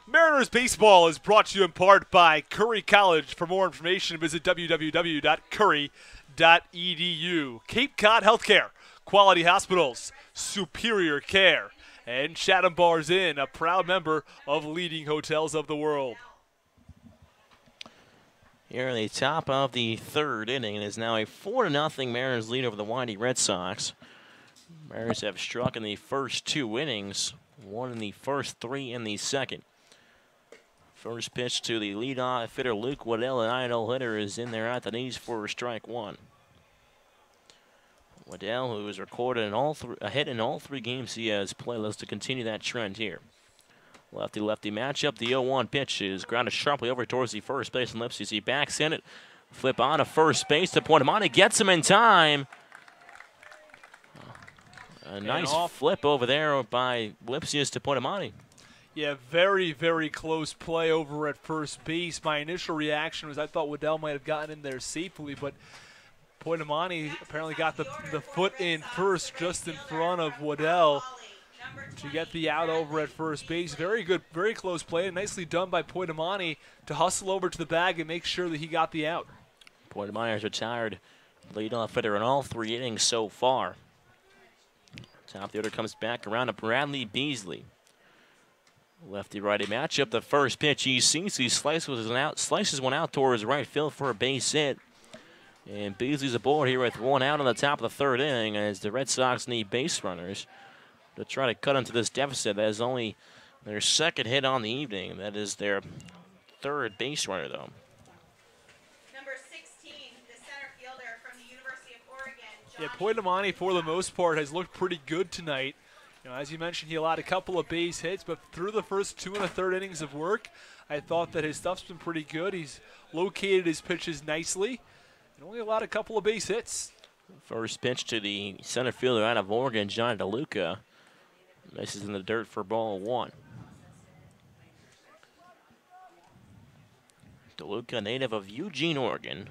Mariners baseball is brought to you in part by Curry College. For more information, visit www.curry.edu. Cape Cod Healthcare, quality hospitals, superior care, and Chatham Bars Inn, a proud member of leading hotels of the world. Here in the top of the third inning, it is now a 4-0 Mariners lead over the Windy Red Sox. Mariners have struck in the first 2 innings, 1 in the first, 3 in the second. First pitch to the leadoff hitter Luke Waddell, an idle hitter, is in there at the knees for strike 1. Waddell, who has recorded a hit in all 3 games he has played, looks to continue that trend here. Lefty-lefty matchup. The 0-1 pitch is grounded sharply over towards the first base, and Lipsius, he backs in it. Flip on to first base to Pointamani, gets him in time. A nice flip over there by Lipsius to Pointamani. Yeah, very, very close play over at first base. My initial reaction was I thought Waddell might have gotten in there safely, but Pointamani apparently got the foot in first just in front of Waddell to get the out over at first base. Very good, very close play, and nicely done by Pointamani to hustle over to the bag and make sure that he got the out. Pointamani is retired leadoff hitter in all 3 innings so far. Top of the order comes back around to Bradley Beasley. Lefty-righty matchup. The first pitch he sees, he slices one out towards right field for a base hit. And Beasley's aboard here with 1 out on the top of the third inning as the Red Sox need base runners to try to cut into this deficit. That is only their second hit on the evening. That is their 3rd base runner, though. Number 16, the center fielder from the University of Oregon. Yeah, Pointamani, for the most part, has looked pretty good tonight. As you mentioned, he allowed a couple of base hits, but through the first 2 1/3 innings of work, I thought that his stuff's been pretty good. He's located his pitches nicely and only allowed a couple of base hits. First pitch to the center fielder out of Oregon, John DeLuca. Misses in the dirt for ball 1. DeLuca, native of Eugene, Oregon.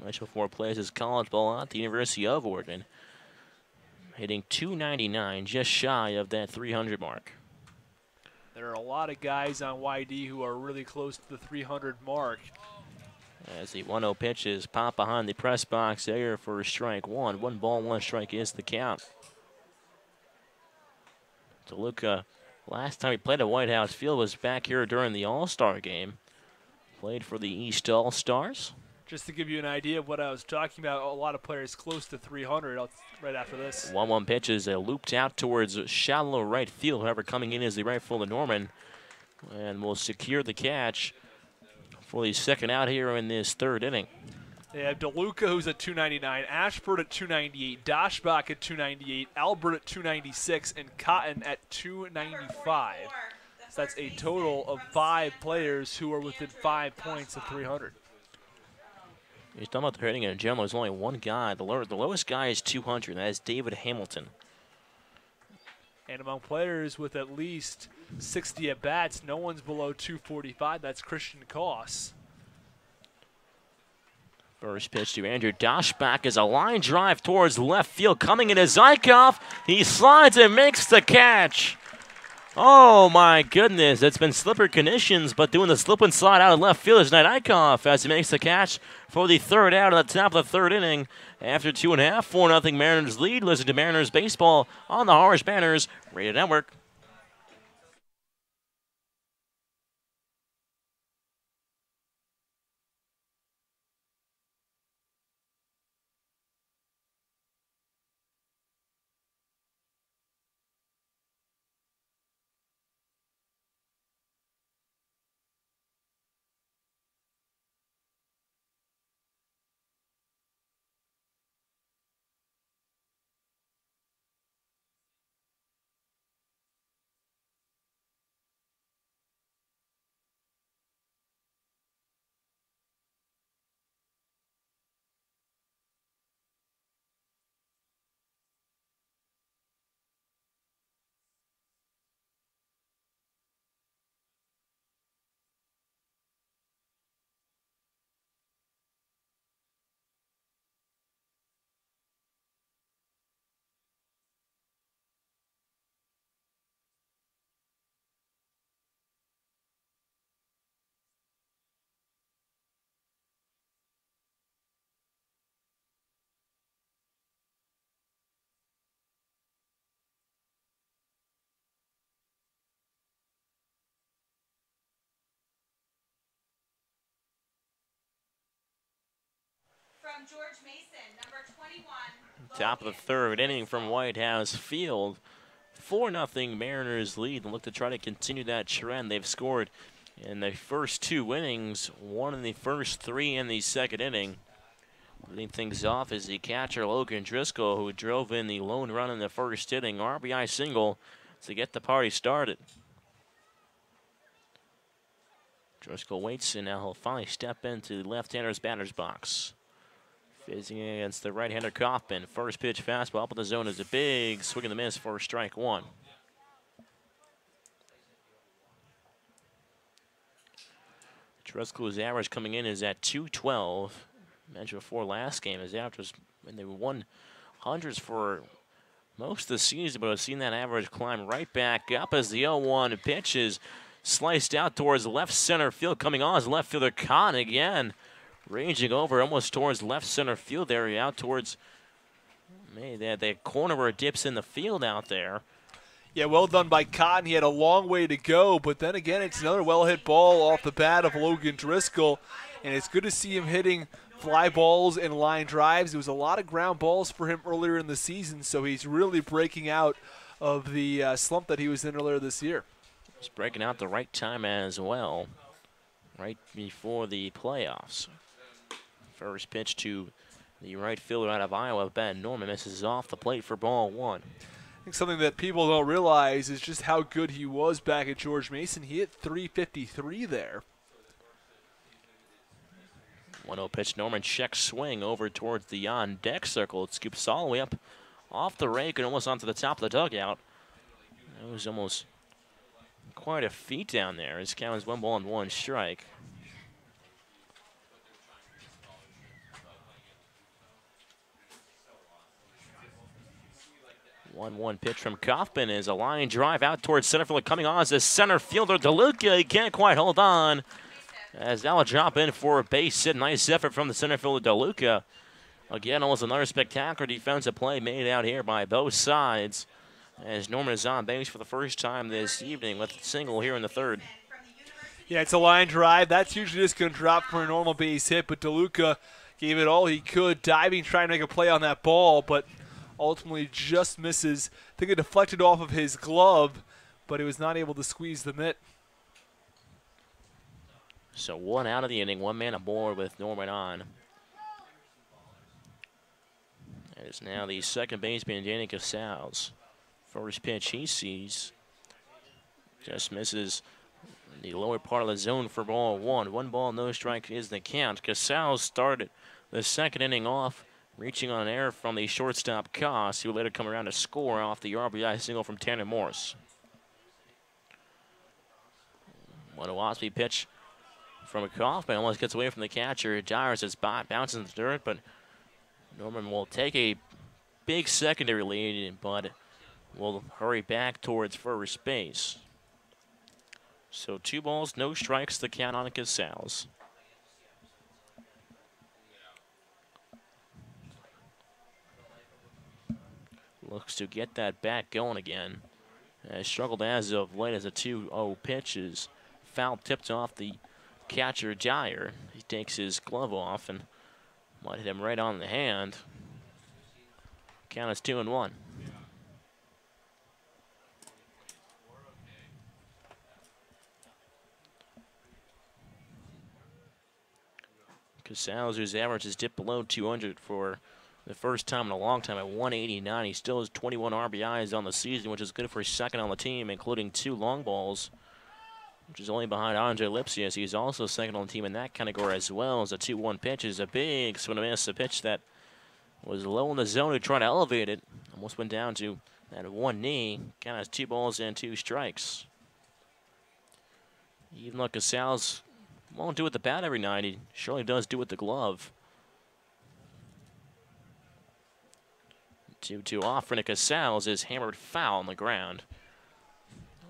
Much before plays his college ball at the University of Oregon. Hitting .299, just shy of that 300 mark. There are a lot of guys on YD who are really close to the 300 mark. As the 1-0 pitch is popped behind the press box there for strike 1. 1 ball, 1 strike is the count. DeLuca, last time he played at White House Field was back here during the All-Star game. Played for the East All-Stars. Just to give you an idea of what I was talking about, a lot of players close to 300 right after this. 1-1 pitch is looped out towards shallow right field. However, coming in is the right fielder Norman. And will secure the catch for the second out here in this third inning. They have DeLuca, who's at 299, Ashford at 298, Doshbach at 298, Albert at 296, and Cotton at 295. So that's a total of 5 players who are within 5 points of 300. He's talking about the hitting in general. There's only one guy. The lowest guy is 200, and that is David Hamilton. And among players with at least 60 at-bats, no one's below 245. That's Christian Koss. First pitch to Andrew Doshbach is a line drive towards left field. Coming in is Zykov. He slides and makes the catch. Oh, my goodness. It's been slippery conditions, but doing the slip and slide out of left field is Nidikov as he makes the catch for the third out at the top of the third inning. After 2.5, 4-0 Mariners lead. Listen to Mariners baseball on the Harwich Banners Radio Network. From George Mason, number 21. Top of the third inning from White House Field. 4-0 Mariners lead and look to try to continue that trend. They've scored in the first 2 innings, 1 in the first 3 in the second inning. Leading things off is the catcher Logan Driscoll, who drove in the lone run in the first inning. RBI single to get the party started. Driscoll waits, and now he'll finally step into the left-hander's batter's box. Facing against the right-hander Kaufman. First pitch fastball up in the zone is a big swing and a miss for strike 1. Driscoll's average coming in is at 212. Mentioned before last game, his average was when they won hundreds for most of the season, but I've seen that average climb right back up as the 0-1 pitch is sliced out towards left center field. Coming on is left fielder Kahn again. Ranging over almost towards left center field area, out towards the corner where it dips in the field out there. Yeah, well done by Cotton. He had a long way to go, but then again, it's another well-hit ball off the bat of Logan Driscoll, and it's good to see him hitting fly balls and line drives. There was a lot of ground balls for him earlier in the season, so he's really breaking out of the slump that he was in earlier this year. He's breaking out the right time as well, right before the playoffs. First pitch to the right fielder out of Iowa, Ben Norman, misses off the plate for ball 1. I think something that people don't realize is just how good he was back at George Mason. He hit 353 there. 1-0 pitch. Norman check swing over towards the on-deck circle. It scoops all the way up off the rake and almost onto the top of the dugout. It was almost quite a feat down there. His count is 1 ball and 1 strike. One pitch from Kaufman is a line drive out towards center field. Coming on as the center fielder, DeLuca. He can't quite hold on. As that will drop in for a base hit. Nice effort from the center fielder, DeLuca. Again, almost another spectacular defensive play made out here by both sides. As Norman is on base for the first time this evening with a single here in the third. Yeah, it's a line drive. That's usually just going to drop for a normal base hit, but DeLuca gave it all he could, diving, trying to make a play on that ball, but ultimately just misses. I think it deflected off of his glove, but he was not able to squeeze the mitt. So 1 out of the inning, 1 man aboard with Norman on. It is now the second baseman, Danny Casals. First pitch he sees. Just misses the lower part of the zone for ball 1. 1 ball, no strike is the count. Casals started the second inning off, reaching on an error from the shortstop Koss, who would later come around to score off the RBI single from Tanner Morris. 1-0 off-speed pitch from Kaufman. Almost gets away from the catcher. Gyres his spot, bounces in the dirt, but Norman will take a big secondary lead, but will hurry back towards first base. So 2 balls, no strikes, the count on Casals. Looks to get that bat going again. Has struggled as of late as a 2-0 pitch is foul tipped off the catcher Dyer. He takes his glove off and might hit him right on the hand. Count is 2-1. Casals, whose average has dipped below 200 for the first time in a long time at 189. He still has 21 RBIs on the season, which is good for his second on the team, including 2 long balls, which is only behind Andre Lipsius. He's also second on the team in that category as well. As a 2-1 pitch is a big swing and miss. A pitch that was low in the zone to try to elevate it. Almost went down to that 1 knee. Kind of has 2 balls and 2 strikes. Even though Casals won't do it with the bat every night, he surely does do it with the glove. 2-2 off for Casals is hammered foul on the ground.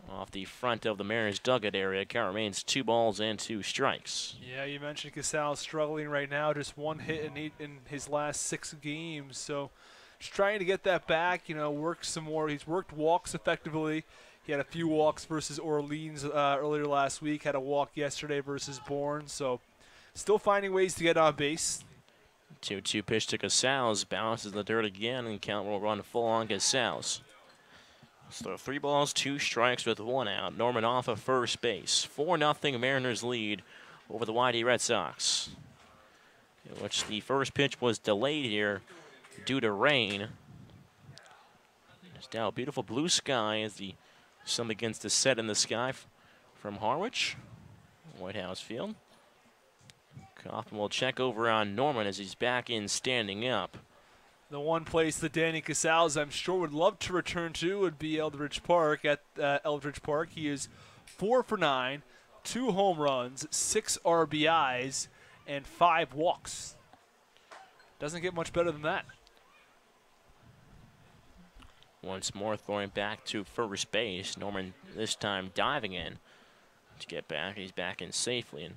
Off the front of the Mariners dugout area. Count remains 2 balls and 2 strikes. Yeah, you mentioned Casals struggling right now. Just 1 hit in his last 6 games. So just trying to get that back, you know, work some more. He's worked walks effectively. He had a few walks versus Orleans earlier last week. Had a walk yesterday versus Bourne. So still finding ways to get on base. 2-2 pitch to Casals. Bounces in the dirt again, and count will run full on Casals. So 3 balls, 2 strikes with 1 out. Norman off of first base. 4-0 Mariners lead over the YD Red Sox, in which the first pitch was delayed here due to rain. There's now a beautiful blue sky as the sun begins to set in the sky from Harwich, White House Field. Kaufman will check over on Norman as he's back in standing up. The one place that Danny Casals, I'm sure, would love to return to would be Eldridge Park. At Eldridge Park, he is 4 for 9, 2 home runs, 6 RBIs, and 5 walks. Doesn't get much better than that. Once more throwing back to first base. Norman this time diving in to get back. He's back in safely. And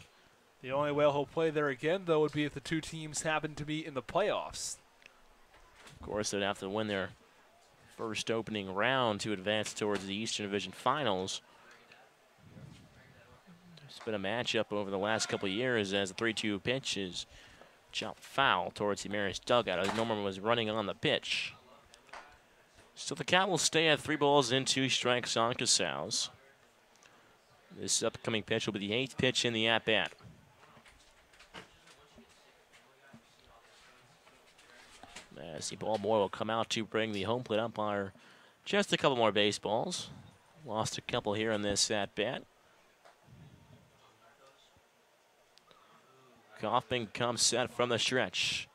the only way he'll play there again, though, would be if the 2 teams happen to be in the playoffs. of course, they'd have to win their first opening round to advance towards the Eastern Division Finals. It's been a matchup over the last couple of years as the 3-2 pitch is chopped foul towards the Mariners dugout as Norman was running on the pitch. So the count will stay at 3 balls and 2 strikes on Casals. This upcoming pitch will be the 8th pitch in the at-bat. As the ball boy will come out to bring the home plate umpire Just a couple more baseballs. Lost a couple here in this at-bat. Kaufman comes set from the stretch.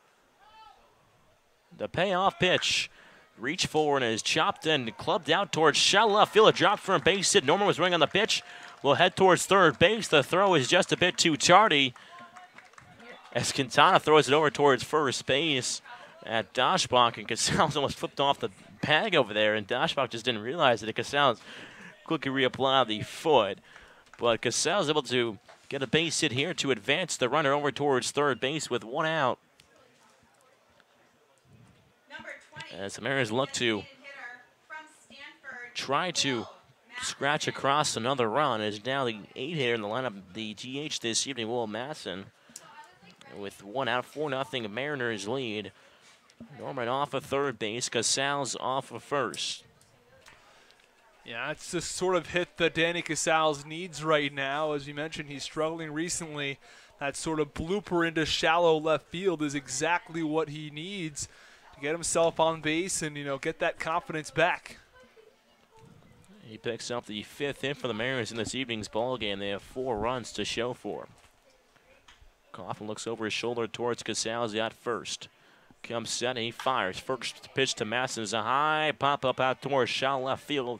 The payoff pitch. Reach forward and is chopped and clubbed out towards shallow left field. A drop from base hit. Norman was running on the pitch. Will head towards third base. The throw is just a bit too tardy, as Quintana throws it over towards first base at Daschbach, and Casals almost flipped off the bag over there, and Daschbach just didn't realize it. Casals quickly reapplied the foot, but Casals able to get a base hit here to advance the runner over towards third base with one out. As the Mariners look to try to scratch across another run, is now the 8-hitter in the lineup, the DH this evening, Will Masson. With one out, 4-0 Mariners lead. Norman off of third base, Casals off of first. Yeah, it's the sort of hit that Danny Casals needs right now. As you mentioned, he's struggling recently. That sort of blooper into shallow left field is exactly what he needs to get himself on base and, get that confidence back. He picks up the 5th hit for the Mariners in this evening's ball game. They have 4 runs to show for. Kaufman looks over his shoulder towards Casals at first. Comes set, he fires. First pitch to Masson is a high pop-up out towards shallow left field.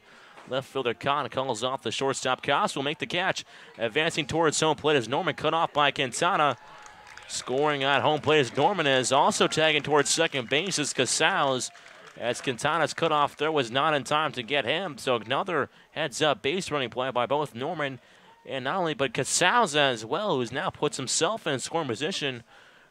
Left fielder Kahn calls off the shortstop. Koss will make the catch. Advancing towards home plate as Norman cut off by Quintana. Scoring at home plate as Norman is also tagging towards second base as Casals. As Quintana's cutoff throw was not in time to get him. So another heads-up base running play by both Norman and not only, but Casals as well, who's now puts himself in scoring position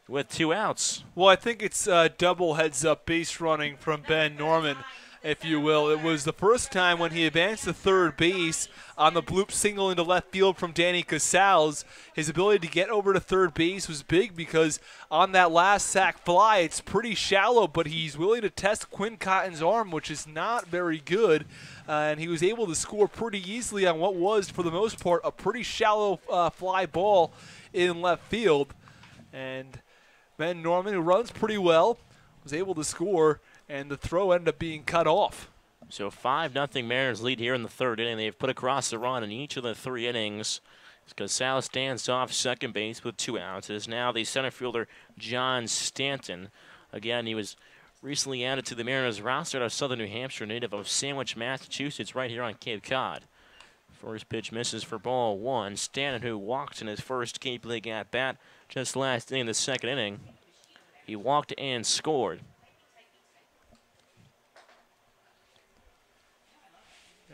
with 2 outs. Well, I think it's double heads-up base running from Ben Norman, if you will. It was the first time when he advanced to third base on the bloop single into left field from Danny Casals. His ability to get over to third base was big because on that last sac fly, it's pretty shallow, but he's willing to test Quinn Cotton's arm, which is not very good. And he was able to score pretty easily on what was, for the most part, a pretty shallow fly ball in left field. And Ben Norman, who runs pretty well, was able to score, and the throw ended up being cut off. So 5-0 Mariners lead here in the third inning. They've put across the run in each of the 3 innings. Casals stands off second base with 2 outs. It is now the center fielder, John Stanton. Again, he was recently added to the Mariners roster out of Southern New Hampshire, native of Sandwich, Massachusetts, right here on Cape Cod. First pitch misses for ball 1. Stanton, who walked in his first Cape League at-bat just last inning, the second inning. He walked and scored.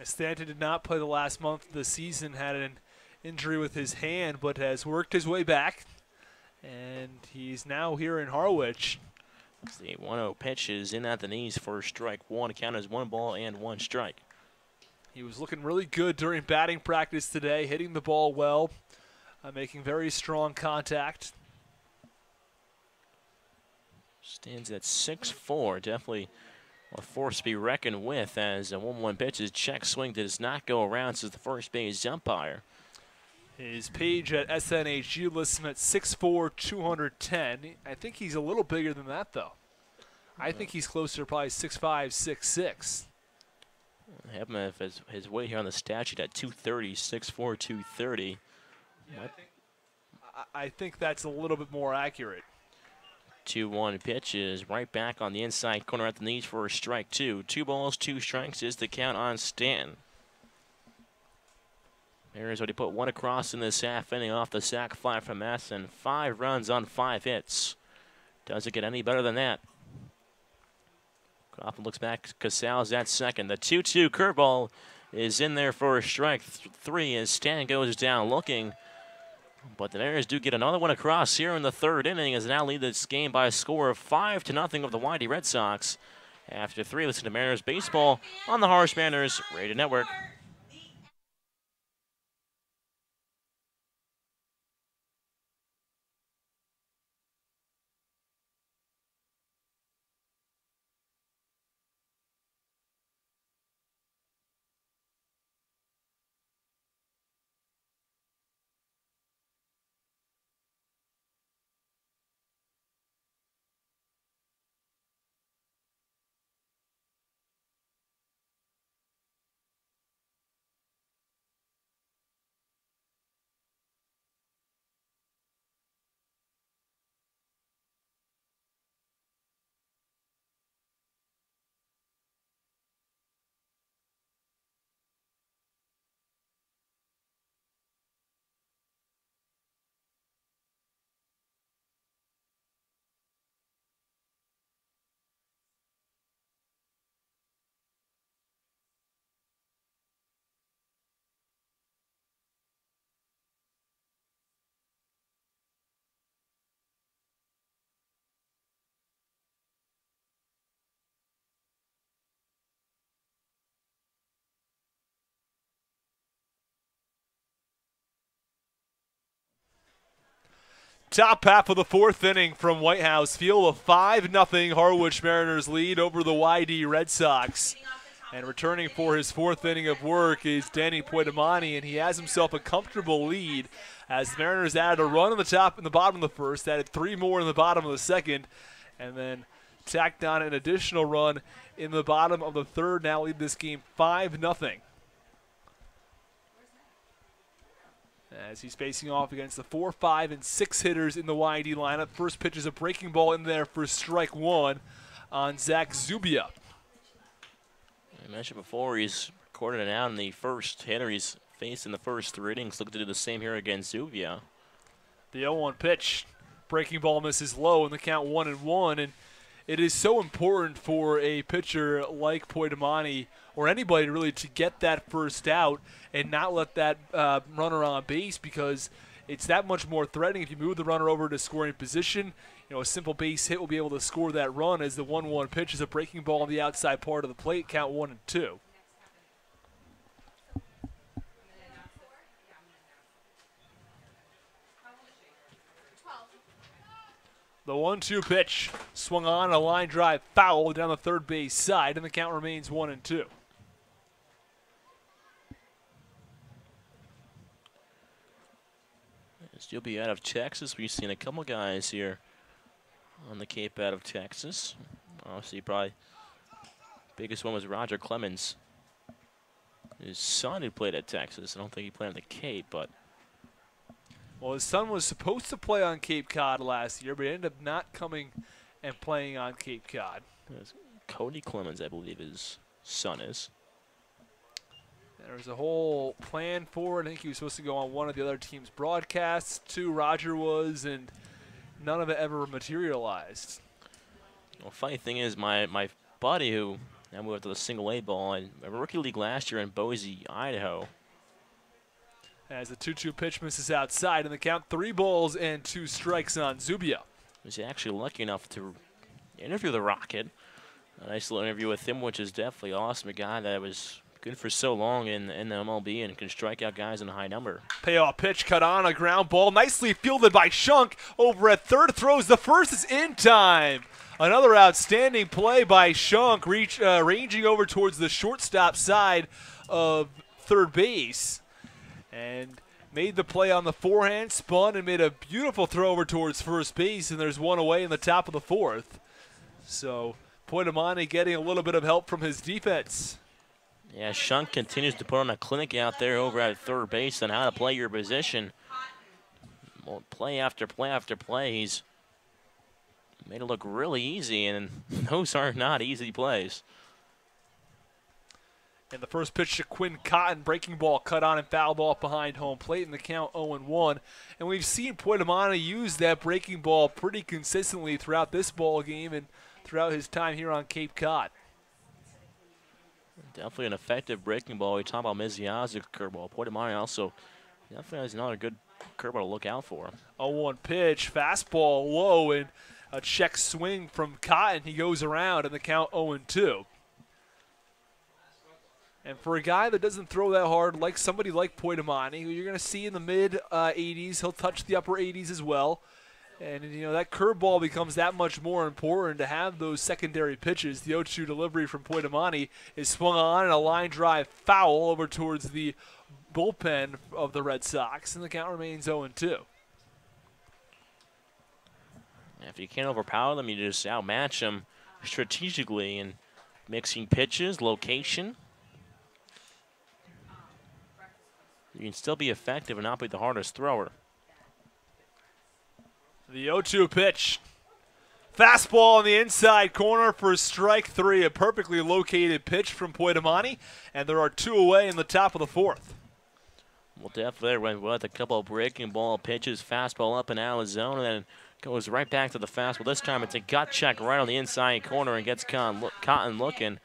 Stanton did not play the last month of the season, had an injury with his hand, but has worked his way back, and he's now here in Harwich. The 1-0 pitch is in at the knees for strike 1. Count as 1 ball and 1 strike. He was looking really good during batting practice today, hitting the ball well, making very strong contact. Stands at 6'4", definitely a force to be reckoned with, as a 1-1 pitch is check swing does not go around, says the first base umpire. His page at SNHU lists him at 6'4", 210. I think he's a little bigger than that, though. I think he's closer to probably 6'5", 6'6". I have him at his weight here on the stat sheet at 230, 6'4", 230. Yeah, I think that's a little bit more accurate. 2-1 pitch is right back on the inside corner at the knees for a strike 2. 2 balls, 2 strikes is the count on Stanton. Mariners already put 1 across in this half inning off the sac fly from Masson. 5 runs on 5 hits. Does it get any better than that? Kaufman looks back. Casals at second. The 2-2 curveball is in there for a strike 3 as Stanton goes down looking. But the Mariners do get another one across here in the third inning as they now lead this game by a score of 5-0 over the Windy Red Sox. After 3, listen to Mariners baseball on the Harwich Mariners Radio Network. Top half of the fourth inning from White House Field, a 5-0 Harwich Mariners lead over the YD Red Sox. And returning for his fourth inning of work is Danny Poitamani, and he has himself a comfortable lead as the Mariners added a run in the bottom of the first, added 3 more in the bottom of the second, and then tacked on an additional run in the bottom of the third. Now lead this game 5-0. As he's facing off against the 4, 5, and 6 hitters in the YD lineup. First pitch is a breaking ball in there for strike 1 on Zach Zubia. I mentioned before he's recorded it out in the first hitter he's faced in the first 3 innings. Looking to do the same here against Zubia. The 0-1 pitch. Breaking ball misses low in the count 1-1. And it is so important for a pitcher like Poitamani or anybody really to get that first out and not let that runner on base, because it's that much more threatening if you move the runner over to scoring position. You know, a simple base hit will be able to score that run, as the 1-1 pitch is a breaking ball on the outside part of the plate, count 1-2. The 1-2 pitch swung on, a line drive foul down the third base side, and the count remains 1-2. You'll be out of Texas. We've seen a couple guys here on the Cape out of Texas. Obviously, probably biggest one was Roger Clemens. His son who played at Texas. I don't think he played on the Cape, but well, his son was supposed to play on Cape Cod last year, but he ended up not coming and playing on Cape Cod. Cody Clemens, I believe his son is. There was a whole plan for it. I think he was supposed to go on one of the other team's broadcasts, too. Roger was, and none of it ever materialized. Well, funny thing is, my buddy who now moved up to the single A ball in a rookie league last year in Boise, Idaho. As the 2-2 pitch misses outside, and the count 3 balls and 2 strikes on Zubia. Was actually lucky enough to interview the Rocket. A nice little interview with him, which is definitely awesome. A guy that was good for so long in the MLB and can strike out guys in a high number. Payoff pitch cut on, a ground ball, nicely fielded by Shunk. Over at third, throws the first, is in time. Another outstanding play by Shunk, ranging over towards the shortstop side of third base. And made the play on the forehand, spun, and made a beautiful throw over towards first base, and there's one away in the top of the fourth. So Poitamani getting a little bit of help from his defense. Yeah, Shunk continues to put on a clinic out there over at third base on how to play your position. Well, play after play after play, he's made it look really easy, and those are not easy plays. And the first pitch to Quinn Cotton, breaking ball cut on and fouled off behind home plate in the count 0-1. And we've seen Poitamani use that breaking ball pretty consistently throughout this ball game and throughout his time here on Cape Cod. Definitely an effective breaking ball. We talk about Mizia's curveball. Poitamani also definitely has another good curveball to look out for. 0-1 pitch, fastball low, and a check swing from Cotton. He goes around in the count 0-2. And for a guy that doesn't throw that hard, like somebody like Poitamani, who you're going to see in the mid-80s, he'll touch the upper 80s as well. And, you know, that curveball becomes that much more important to have those secondary pitches. The 0-2 delivery from Poitamani is swung on, and a line drive foul over towards the bullpen of the Red Sox, and the count remains 0-2. If you can't overpower them, you just outmatch them strategically and mixing pitches, location. You can still be effective and not be the hardest thrower. The 0-2 pitch. Fastball on the inside corner for strike 3. A perfectly located pitch from Poitamani. And there are 2 away in the top of the fourth. Well, definitely went with a couple of breaking ball pitches. Fastball up and out of zone, and then goes right back to the fastball. This time it's a gut check right on the inside corner and gets Cotton looking.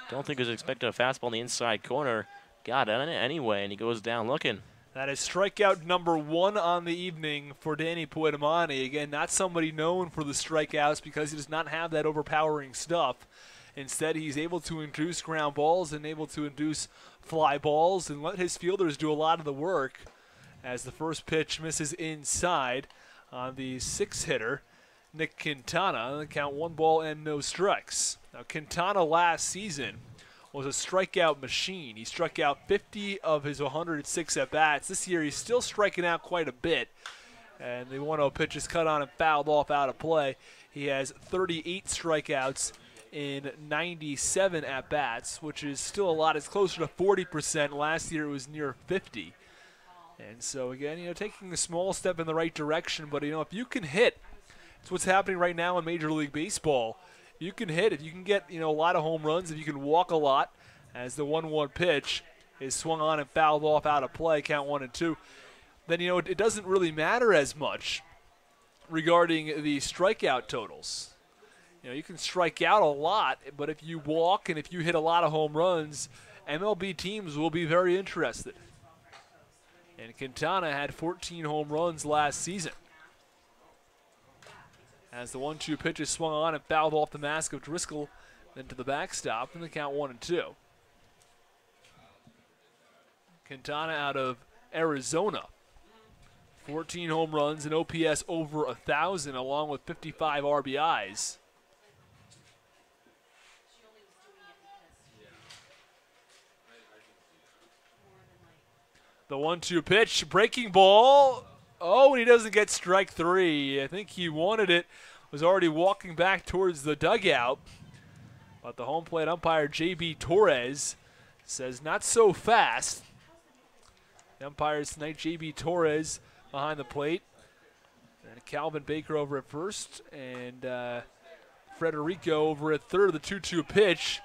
Don't think he was expecting a fastball in the inside corner. Got it anyway, and he goes down looking. That is strikeout number 1 on the evening for Danny Poitamani. Again, not somebody known for the strikeouts because he does not have that overpowering stuff. Instead, he's able to induce ground balls and able to induce fly balls and let his fielders do a lot of the work as the first pitch misses inside on the 6-hitter, Nick Quintana. The count 1 ball and no strikes. Now Quintana last season was a strikeout machine. He struck out 50 of his 106 at-bats. This year he's still striking out quite a bit. And the 1-0 pitch is cut on and fouled off out of play. He has 38 strikeouts in 97 at-bats, which is still a lot. It's closer to 40%. Last year it was near 50. And so again, taking a small step in the right direction. But if you can hit, it's what's happening right now in Major League Baseball. You can hit, if you can get a lot of home runs, if you can walk a lot, as the 1-1 pitch is swung on and fouled off out of play, count 1-2. Then it doesn't really matter as much regarding the strikeout totals. You can strike out a lot, but if you walk and if you hit a lot of home runs, MLB teams will be very interested. And Quintana had 14 home runs last season. As the 1-2 pitch is swung on and fouled off the mask of Driscoll, then to the backstop, and the count 1-2. Quintana out of Arizona. 14 home runs, an OPS over 1,000, along with 55 RBIs. The 1-2 pitch, breaking ball. Oh, and he doesn't get strike 3. I think he wanted it, was already walking back towards the dugout. But the home plate umpire, J.B. Torres, says not so fast. The umpires tonight, J.B. Torres behind the plate. And Calvin Baker over at first. And Federico over at third. The 2-2 pitch.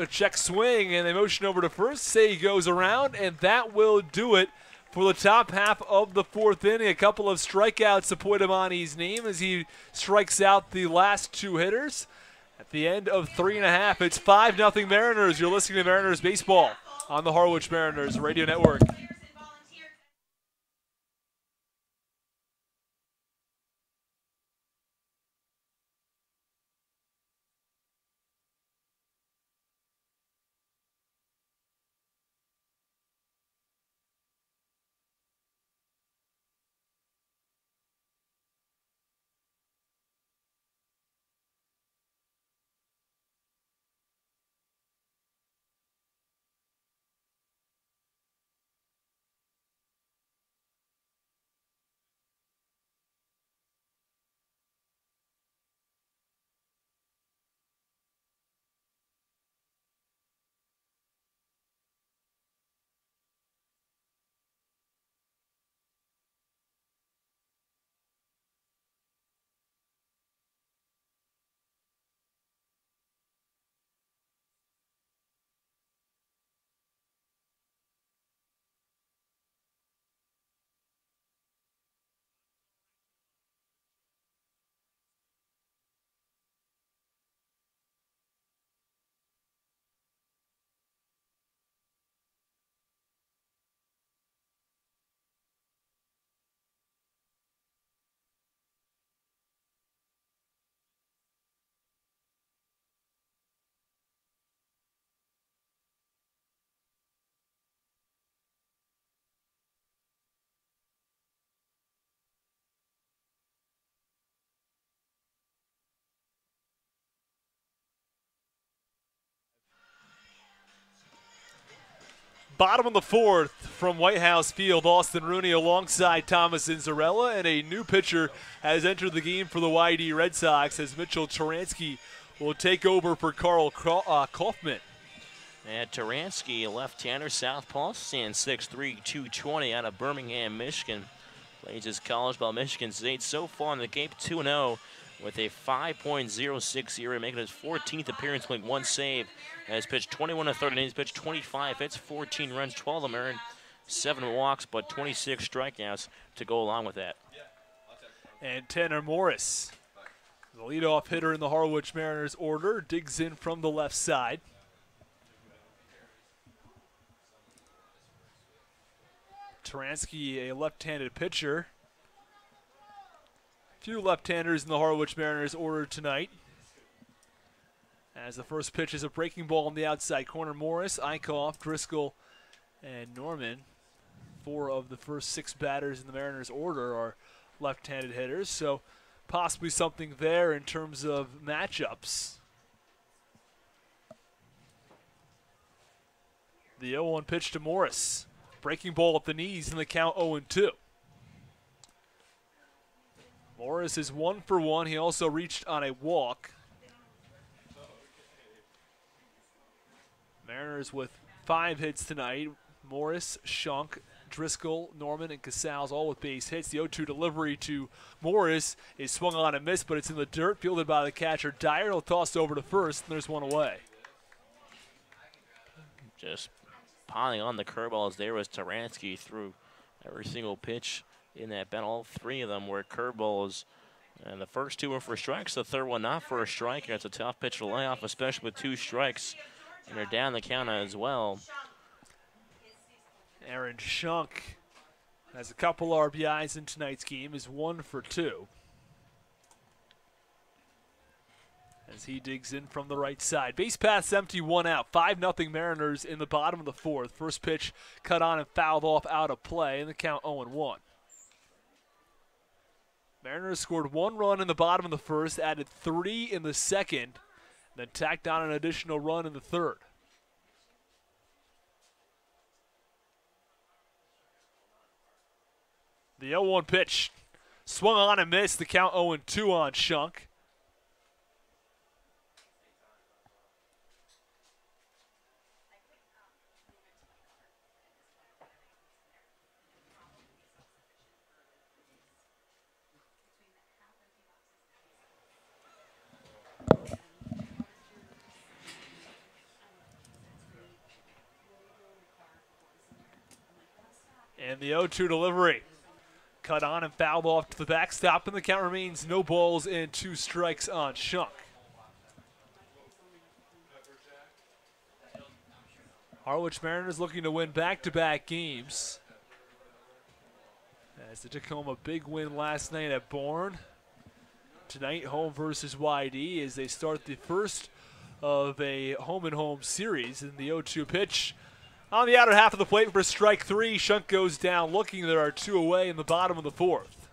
Check swing, and they motion over to first. Say goes around, and that will do it for the top half of the 4th inning. A couple of strikeouts to Poitamani's name as he strikes out the last 2 hitters. At the end of 3.5, it's 5-0 Mariners. You're listening to Mariners Baseball on the Harwich Mariners Radio Network. Bottom of the 4th from White House Field, Austin Rooney alongside Thomas Inzarella, and a new pitcher has entered the game for the YD Red Sox as Mitchell Taransky will take over for Carl Kaufman. And Taransky, a left-hander, southpaw, stands 6'3", 220 out of Birmingham, Michigan. Plays his college ball Michigan State so far in the game 2-0 with a 5.06 ERA, making his 14th appearance with 1 save. Has pitched 21 1/3 innings, pitched 25 hits, 14 runs, 12 of them earned, 7 walks, but 26 strikeouts to go along with that. And Tanner Morris, the leadoff hitter in the Harwich Mariners order, digs in from the left side. Taransky, a left-handed pitcher. Few left-handers in the Harwich Mariners order tonight. As the first pitch is a breaking ball on the outside corner. Morris, Eichhoff, Driscoll, and Norman. 4 of the first 6 batters in the Mariners order are left-handed hitters, so possibly something there in terms of matchups. The 0-1 pitch to Morris. Breaking ball at the knees in the count 0-2. Morris is 1 for 1. He also reached on a walk. Mariners with 5 hits tonight. Morris, Shunk, Driscoll, Norman, and Casals all with base hits. The 0-2 delivery to Morris is swung on and missed, but it's in the dirt, fielded by the catcher Dyer. It'll toss over to first, and there's one away. Just piling on the curveballs there was Taransky through every single pitch in that bat. All 3 of them were curveballs. And the first 2 were for strikes, the third one not for a strike. It's a tough pitch to lay off, especially with 2 strikes. And they're down the count as well. Aaron Shunk has a couple RBIs in tonight's game, is 1 for 2. As he digs in from the right side. Base path's empty, 1 out. 5-0 Mariners in the bottom of the 4th. First pitch cut on and fouled off out of play, and the count 0-1. Mariners scored 1 run in the bottom of the 1st, added 3 in the 2nd, then tacked on an additional run in the 3rd. The 0-1 pitch swung on and missed. The count 0-2 on Shunk. And the 0-2 delivery. Cut on and fouled off to the backstop, and the count remains no balls and 2 strikes on Shunk. Harwich Mariners looking to win back-to-back games. As the Tacoma big win last night at Bourne. Tonight, home versus YD as they start the first of a home-and-home series. In the 0-2 pitch on the outer half of the plate for strike 3. Shunk goes down looking. There are 2 away in the bottom of the 4th.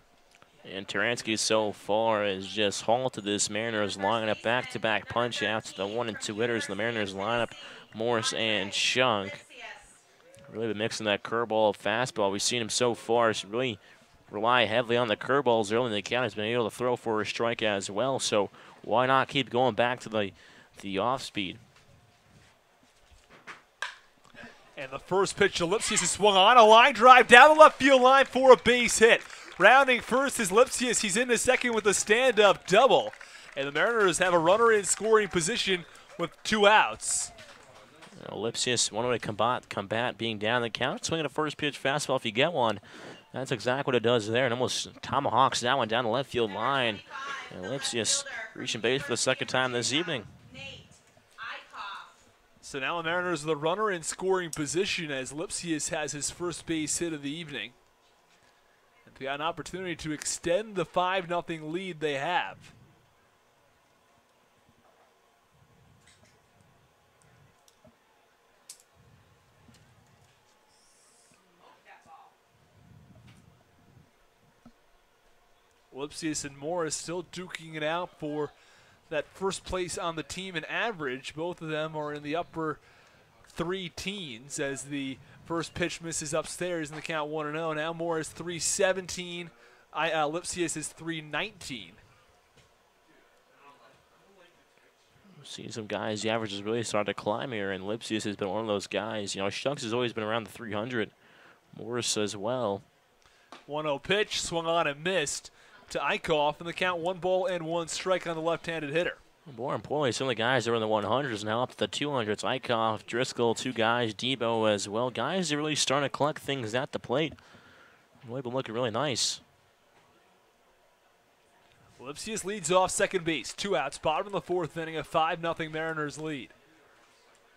And Taransky so far has just halted this Mariners lineup. Back-to-back punch-outs. The 1 and 2 hitters in the Mariners lineup, Morris and Shunk. Really been mixing that curveball, fastball. We've seen him so far really rely heavily on the curveballs early in the count. He's been able to throw for a strike as well. So why not keep going back to the off-speed? And the first pitch to Lipsius is swung on. A line drive down the left field line for a base hit. Rounding first is Lipsius. He's into second with a stand-up double. And the Mariners have a runner in scoring position with 2 outs. Lipsius, one way to combat being down the count. Swinging a first pitch fastball if you get one. That's exactly what it does there. And almost tomahawks that one down the left field line. And Lipsius reaching base for the 2nd time this evening. So now the Mariners are the runner in scoring position as Lipsius has his first base hit of the evening. And they got an opportunity to extend the 5-0 lead they have. Lipsius and Morris still duking it out for that first place on the team in average. Both of them are in the upper 3 teens as the first pitch misses upstairs in the count 1-0. Now Morris 317. Lipsius is 319. Seeing some guys, the average has really started to climb here, and Lipsius has been one of those guys. You know, Shucks has always been around the 300. Morris as well. 1-0 pitch, swung on and missed to Eichhoff, and the count 1 ball and 1 strike on the left-handed hitter. More importantly, some of the guys that are in the 100s now up to the 200s. Eichhoff, Driscoll, 2 guys, Debo as well. Guys are really starting to collect things at the plate. They've been looking really nice. Lipsius leads off second base. 2 outs, bottom of the 4th inning, a 5-0 Mariners lead.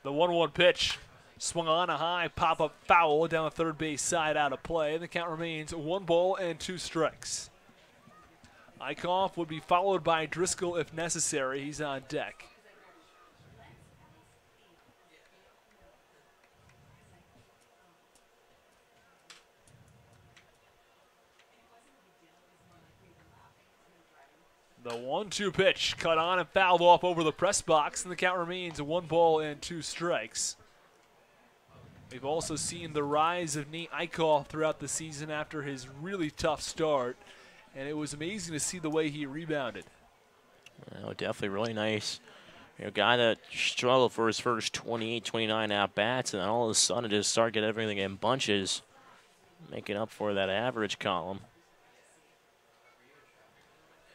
The 1-1 pitch swung on a high pop-up foul down the third base side out of play, and the count remains 1 ball and 2 strikes. Eichhoff would be followed by Driscoll if necessary. He's on deck. The 1-2 pitch cut on and fouled off over the press box, and the count remains 1 ball and 2 strikes. We've also seen the rise of Nate Eichhoff throughout the season after his really tough start, and it was amazing to see the way he rebounded. Oh, definitely really nice. A guy that struggled for his first 28, 29 at-bats, and then all of a sudden just started getting everything in bunches, making up for that average column.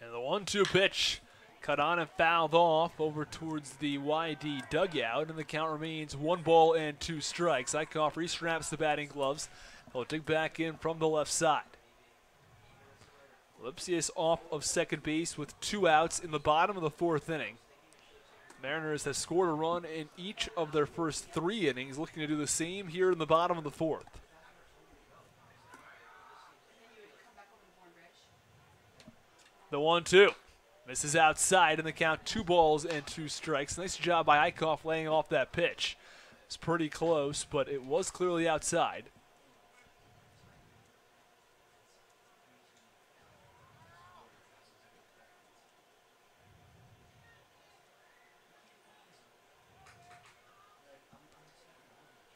And the 1-2 pitch cut on and fouled off over towards the YD dugout, and the count remains 1 ball and 2 strikes. Eichhoff restraps the batting gloves. He'll dig back in from the left side. Lipsius off of second base with 2 outs in the bottom of the 4th inning. Mariners have scored a run in each of their first 3 innings, looking to do the same here in the bottom of the 4th. The 1-2 misses outside, and the count 2 balls and 2 strikes. Nice job by Eichhoff laying off that pitch. It's pretty close, but it was clearly outside.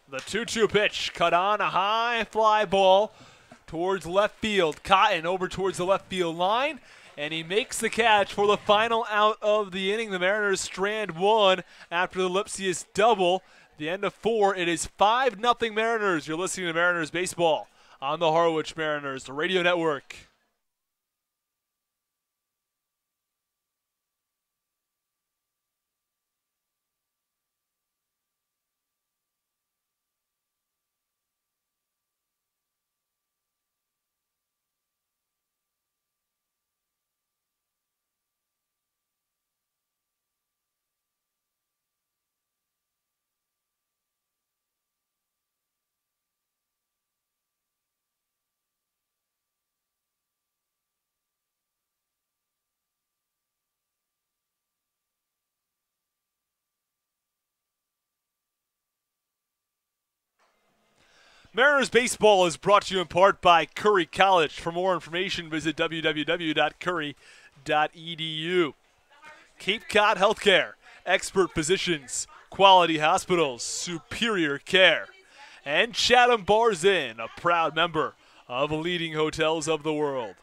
The 2-2 pitch cut on, a high fly ball towards left field. Cotton over towards the left field line, and he makes the catch for the final out of the inning. The Mariners strand 1 after the Lipsius double. The end of 4, it is 5-0 Mariners. You're listening to Mariners Baseball on the Harwich Mariners, the radio network. Mariners Baseball is brought to you in part by Curry College. For more information, visit www.curry.edu. Cape Cod Healthcare, expert physicians, quality hospitals, superior care. And Chatham Bars Inn, a proud member of leading hotels of the world.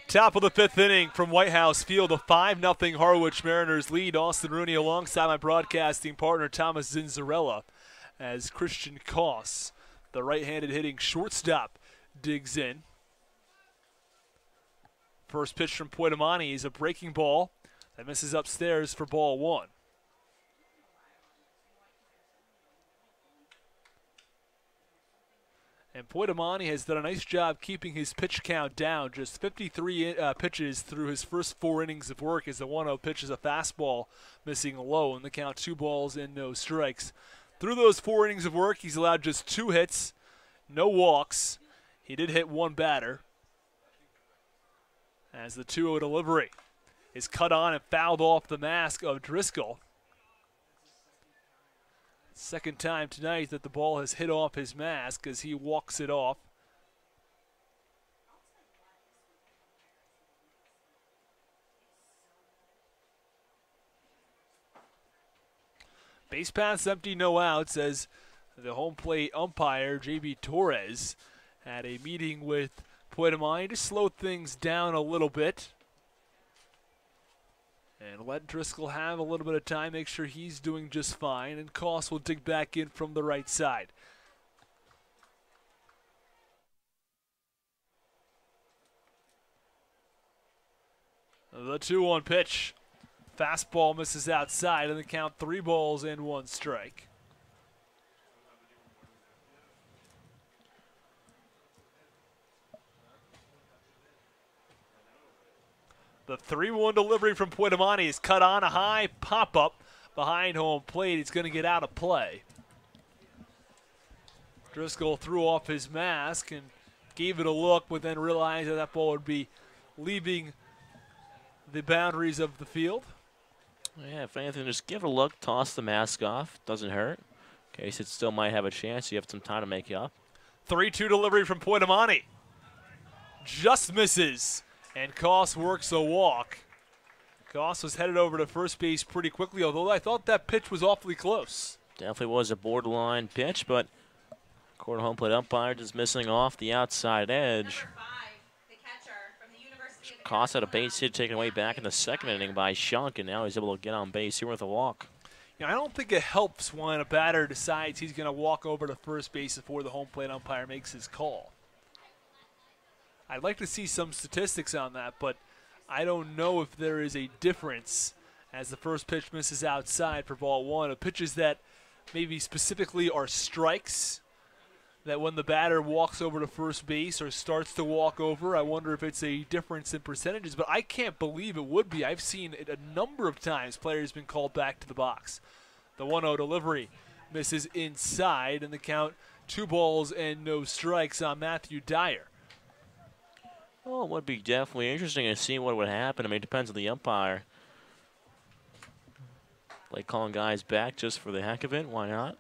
Top of the 5th inning from White House Field, a 5-0 Harwich Mariners lead. Austin Rooney alongside my broadcasting partner Thomas Zinzarella as Christian Koss, the right-handed hitting shortstop, digs in. First pitch from Poitamani is a breaking ball that misses upstairs for ball 1. And Poitamani has done a nice job keeping his pitch count down. Just 53 pitches through his first 4 innings of work as the 1-0 pitch is a fastball missing low, and the count 2 balls and no strikes. Through those 4 innings of work, he's allowed just 2 hits, no walks. He did hit 1 batter. As the 2-0 delivery is cut on and fouled off the mask of Driscoll. Second time tonight that the ball has hit off his mask as he walks it off. Base paths empty, no outs, as the home plate umpire, J.B. Torres, had a meeting with Poitamani to slow things down a little bit and let Driscoll have a little bit of time, make sure he's doing just fine, and Koss will dig back in from the right side. The 2-1 pitch. Fastball misses outside, and the count 3 balls and 1 strike. The 3-1 delivery from Puertomani is cut on a high pop-up behind home plate. It's going to get out of play. Driscoll threw off his mask and gave it a look, but then realized that that ball would be leaving the boundaries of the field. Yeah, if anything, just give it a look, toss the mask off. Doesn't hurt. In case it still might have a chance. You have some time to make it up. 3-2 delivery from Puertomani. Just misses, and Koss works a walk. Koss was headed over to first base pretty quickly, although I thought that pitch was awfully close. Definitely was a borderline pitch, but court home plate umpire just missing off the outside edge. Koss had a base hit taken away back in the second inning by Shunk, and now he's able to get on base here with a walk. I don't think it helps when a batter decides he's going to walk over to first base before the home plate umpire makes his call. I'd like to see some statistics on that, but I don't know if there is a difference as the first pitch misses outside for ball 1 of pitches that maybe specifically are strikes, that when the batter walks over to first base or starts to walk over, I wonder if it's a difference in percentages, but I can't believe it would be. I've seen it a number of times players been called back to the box. The 1-0 delivery misses inside, and the count 2 balls and no strikes on Matthew Dyer. Well, it would be definitely interesting to see what would happen. I mean, it depends on the umpire. Like calling guys back just for the heck of it, why not?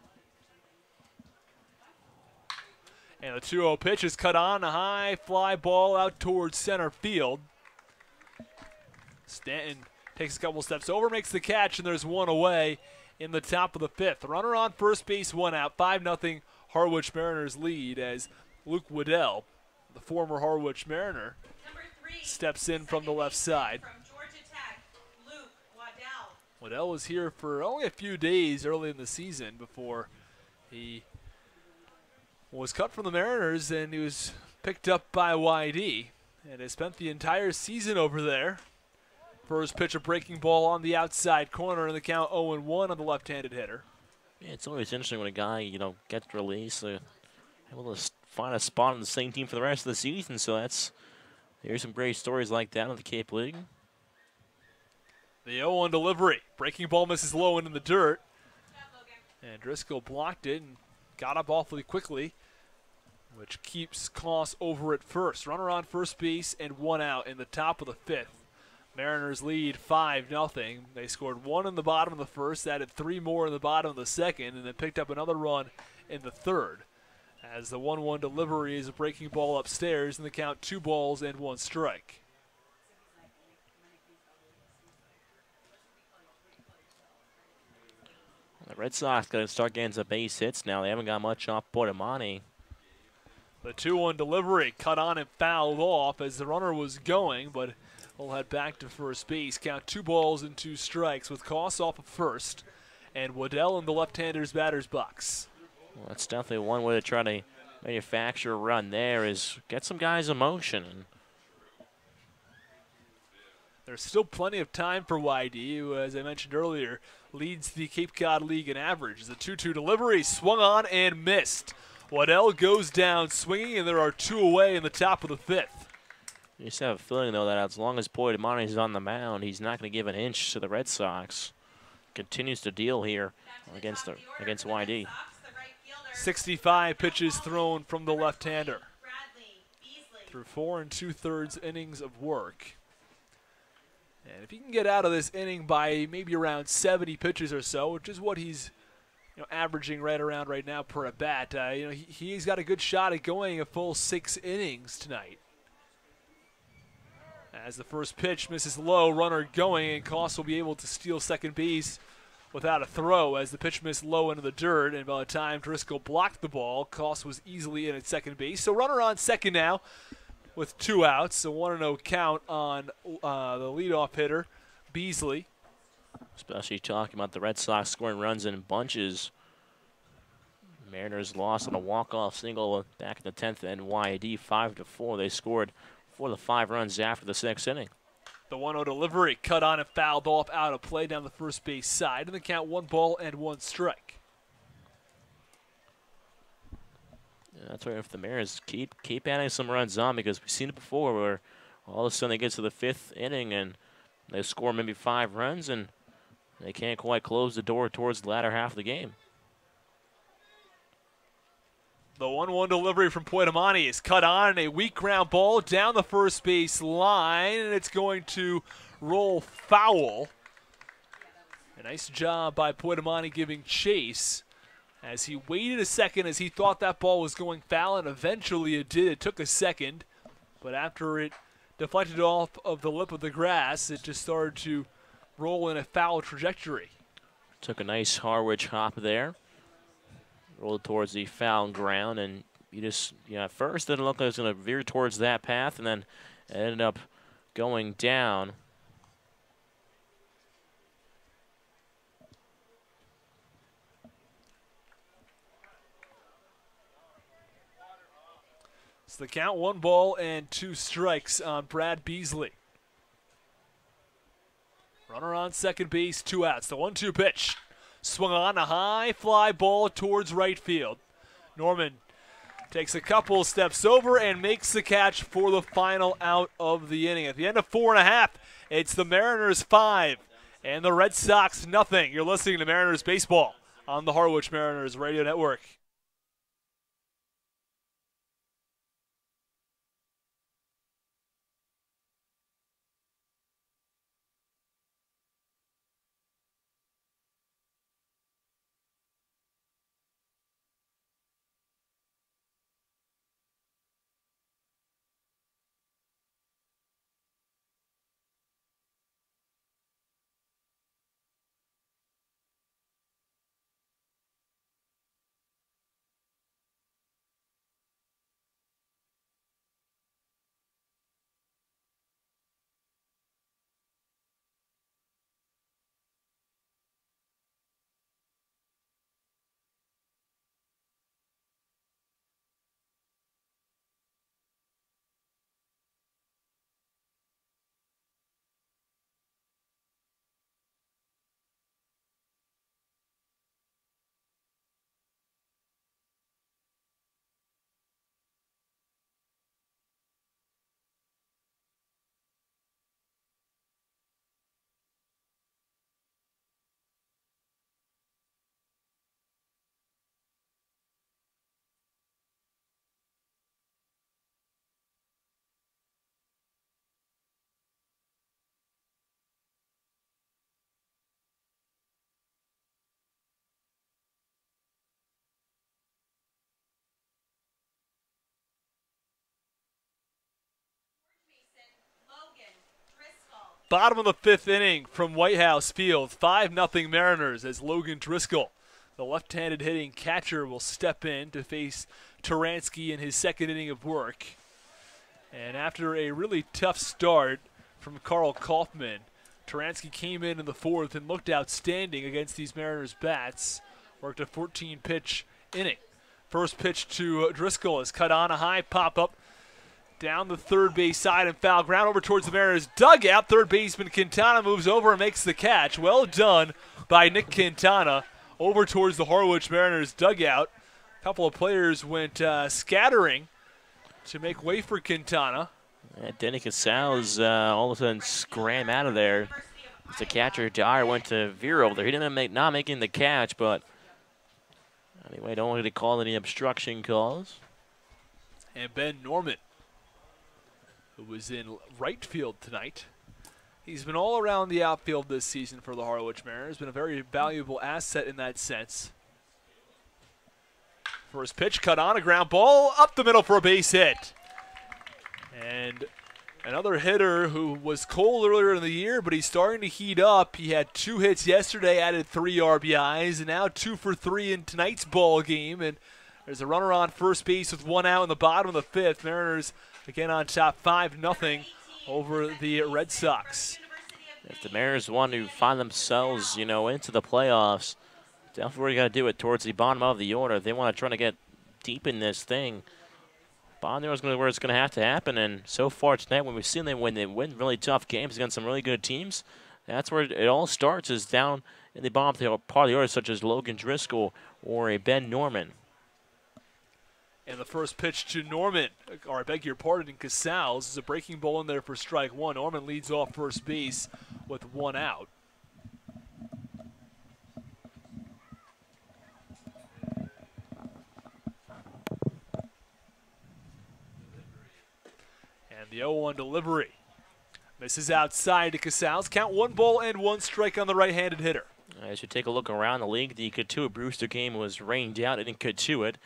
And the 2-0 pitch is cut on, a high fly ball out towards center field. Stanton takes a couple steps over, makes the catch, and there's 1 away in the top of the 5th. Runner on first base, 1 out. 5-0 Harwich Mariners lead as Luke Waddell, the former Harwich Mariner, steps in from the left side. Waddell was here for only a few days early in the season before he was cut from the Mariners, and he was picked up by YD and has spent the entire season over there. First pitch, a breaking ball on the outside corner, and the count 0-1 on the left-handed hitter. Yeah, it's always interesting when a guy, gets released, able to find a spot on the same team for the rest of the season. So there's some great stories like that in the Cape League. The 0-1 delivery, breaking ball misses low and in the dirt, and Driscoll blocked it and got up awfully quickly, which keeps Koss over at first. Runner on first base and 1 out in the top of the 5th. Mariners lead 5-0. They scored 1 in the bottom of the first, added 3 more in the bottom of the second, and then picked up another run in the third. As the 1-1 delivery is a breaking ball upstairs, and the count 2 balls and 1 strike. The Red Sox got to start getting some base hits now. They haven't got much off Puertomani. The 2-1 delivery cut on and fouled off as the runner was going, but he'll head back to first base. Count 2 balls and 2 strikes with Koss off of first and Waddell in the left-hander's batter's box. Well, that's definitely one way to try to manufacture a run there, is get some guys in motion. There's still plenty of time for YD, who, as I mentioned earlier, leads the Cape Cod League in average. The 2-2 delivery swung on and missed. Waddell goes down swinging, and there are 2 away in the top of the 5th. You just have a feeling, though, that as long as Puertomani is on the mound, he's not going to give an inch to the Red Sox. Continues to deal here against YD. 65 pitches thrown from the left-hander through 4 2/3 innings of work. And if he can get out of this inning by maybe around 70 pitches or so, which is what he's averaging right around right now per at bat, he's got a good shot at going a full 6 innings tonight. As the first pitch misses low, runner going, and Koss will be able to steal second base without a throw as the pitch missed low into the dirt, and by the time Driscoll blocked the ball, Koss was easily in at second base. So runner on second now with 2 outs, a 1-0 count on the leadoff hitter, Beasley. Especially talking about the Red Sox scoring runs in bunches. Mariners lost on a walk-off single back in the 10th, and YD 5-4. They scored 4 of the 5 runs after the 6th inning. The 1-0 delivery cut on and fouled off out of play down the first base side. And the count 1 ball and 1 strike. Yeah, that's where if the Mariners keep adding some runs on, because we've seen it before where all of a sudden they get to the 5th inning and they score maybe 5 runs and they can't quite close the door towards the latter half of the game. The 1-1 delivery from Poitamani is cut on, a weak ground ball down the first base line, and it's going to roll foul. A nice job by Poitamani giving chase as he waited a second as he thought that ball was going foul, and eventually it did. It took a second, but after it deflected off of the lip of the grass, it just started to roll in a foul trajectory. Took a nice Harwich hop there. Rolled towards the foul ground, and at first it didn't look like it was going to veer towards that path, and then it ended up going down. It's the count, 1 ball and 2 strikes on Brad Beasley. Runner on second base, 2 outs. The 1-2 pitch. Swung on a high fly ball towards right field. Norman takes a couple steps over and makes the catch for the final out of the inning. At the end of 4.5, it's the Mariners 5 and the Red Sox nothing. You're listening to Mariners Baseball on the Harwich Mariners Radio Network. Bottom of the 5th inning from White House Field, 5-0 Mariners as Logan Driscoll, the left-handed hitting catcher, will step in to face Turansky in his 2nd inning of work. And after a really tough start from Carl Kaufman, Turansky came in the 4th and looked outstanding against these Mariners bats. Worked a 14-pitch inning. First pitch to Driscoll is cut on, a high pop-up down the third base side and foul ground over towards the Mariners dugout. Third baseman Quintana moves over and makes the catch. Well done by Nick Quintana over towards the Harwich Mariners dugout. A couple of players went scattering to make way for Quintana. Yeah, Denny Casals all of a sudden scram out of there. As the catcher Dyer went to veer over there. He didn't not making the catch, but anyway, don't want to call any obstruction calls. And Ben Norman, who was in right field tonight. He's been all around the outfield this season for the Harwich Mariners. Been a very valuable asset in that sense. First pitch cut on, a ground ball up the middle for a base hit. And another hitter who was cold earlier in the year, but he's starting to heat up. He had 2 hits yesterday, added 3 RBIs, and now 2 for 3 in tonight's ball game. And there's a runner on first base with 1 out in the bottom of the 5th. Mariners again on top 5-0 over the Red Sox. If the Mariners want to find themselves, into the playoffs, definitely got to do it towards the bottom of the order. If they want to try to get deep in this thing, Bottom there is where it's going to have to happen, and so far tonight, when we've seen them when they win really tough games against some really good teams, that's where it all starts, is down in the bottom part of the order, such as Logan Driscoll or a Ben Norman. And the first pitch to Norman, or I beg your pardon, Casals, is a breaking ball in there for strike one. Norman leads off first base with one out. And the 0-1 delivery. Misses outside to Casals. Count 1 ball and 1 strike on the right-handed hitter. As you take a look around the league, the Katuitt Brewster game was rained out. It didn't Katuitt.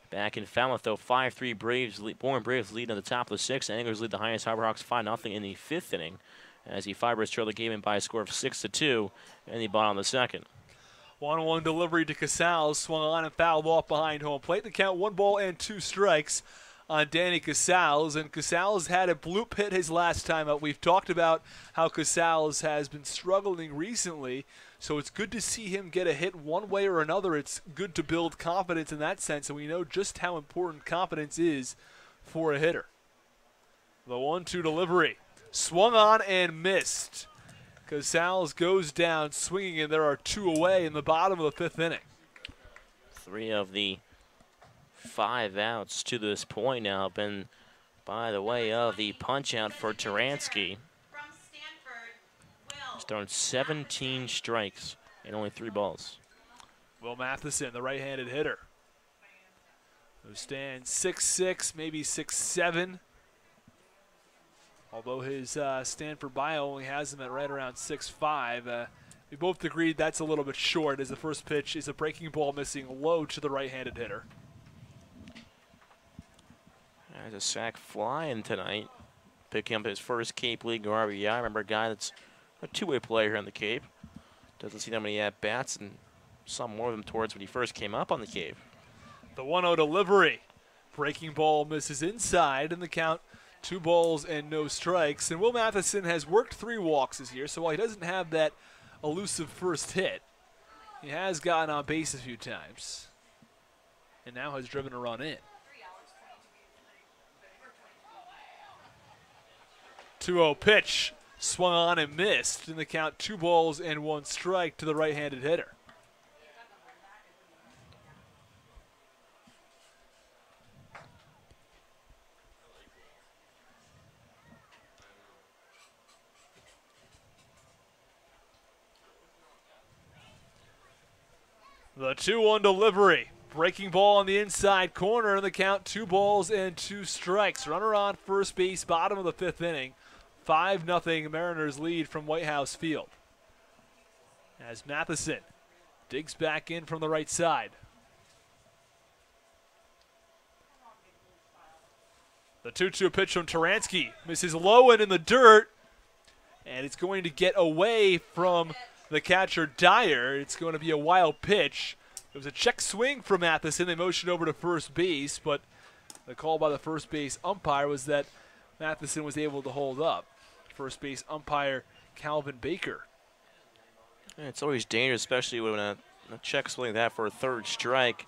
Back in Falmouth, though, 5-3 Braves, Bourne Braves lead on the top of the 6th. Anglers lead the highest. Harbor Hawks 5-0 in the 5th inning, as the Fibers trail the game in by a score of 6-2 in the bottom of the 2nd. 1-1 delivery to Casals, swung on and fouled off behind home plate. The count 1 ball and 2 strikes on Danny Casals, and Casals had a bloop hit his last time out. We've talked about how Casals has been struggling recently, so it's good to see him get a hit one way or another. It's good to build confidence in that sense, and we know just how important confidence is for a hitter. The 1-2 delivery, swung on and missed. Casals goes down swinging, and there are 2 away in the bottom of the 5th inning. 3 of the 5 outs to this point now have been by the way of the punch out for Taransky. He's thrown 17 strikes and only 3 balls. Will Matheson, the right-handed hitter, who stands 6'6", maybe 6'7". Although his Stanford bio only has him at right around 6'5". We both agreed that's a little bit short, as the first pitch is a breaking ball missing low to the right-handed hitter. There's a sack flying tonight, picking up his first Cape League RBI. Remember, a guy that's a two-way player here on the Cape. Doesn't see that many at-bats, and some more of them towards when he first came up on the Cape. The 1-0 delivery. Breaking ball misses inside, and the count 2 balls and no strikes. And Will Matheson has worked 3 walks this year, so while he doesn't have that elusive first hit, he has gotten on base a few times and now has driven a run in. 2-0 pitch, swung on and missed. In the count, 2 balls and 1 strike to the right-handed hitter. The 2-1 delivery. Breaking ball on the inside corner, in the count, 2 balls and 2 strikes. Runner on first base, bottom of the 5th inning. 5-0 Mariners lead from White House Field. As Matheson digs back in from the right side. The 2-2 pitch from Taransky misses low and in the dirt, and it's going to get away from the catcher Dyer. It's going to be a wild pitch. It was a check swing from Matheson. They motioned over to first base, but the call by the first base umpire was that Matheson was able to hold up. First base umpire Calvin Baker. Yeah, it's always dangerous, especially when a check swing like that for a 3rd strike.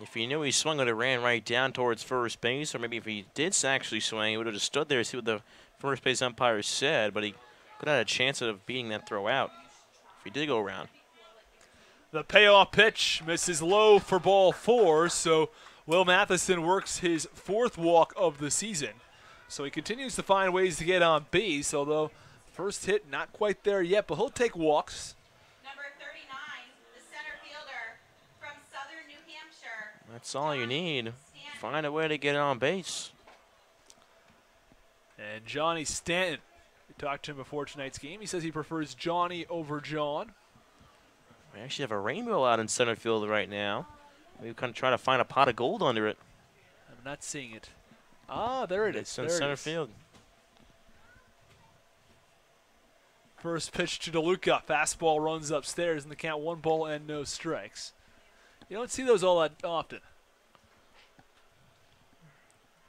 If he knew he swung it, it ran right down towards first base, or maybe if he did actually swing, he would have just stood there and see what the first base umpire said, but he could have had a chance of beating that throw out if he did go around. The payoff pitch misses low for ball 4, so Will Matheson works his 4th walk of the season. So he continues to find ways to get on base, although first hit not quite there yet, but he'll take walks. Number 39, the center fielder from Southern New Hampshire. That's all you need. Find a way to get on base. And Johnny Stanton, we talked to him before tonight's game. He says he prefers Johnny over John. We actually have a rainbow out in center field right now. We're kind of trying to find a pot of gold under it. I'm not seeing it. Ah, there it is. It's in center field. First pitch to DeLuca. Fastball runs upstairs, and the count 1 ball and no strikes. You don't see those all that often.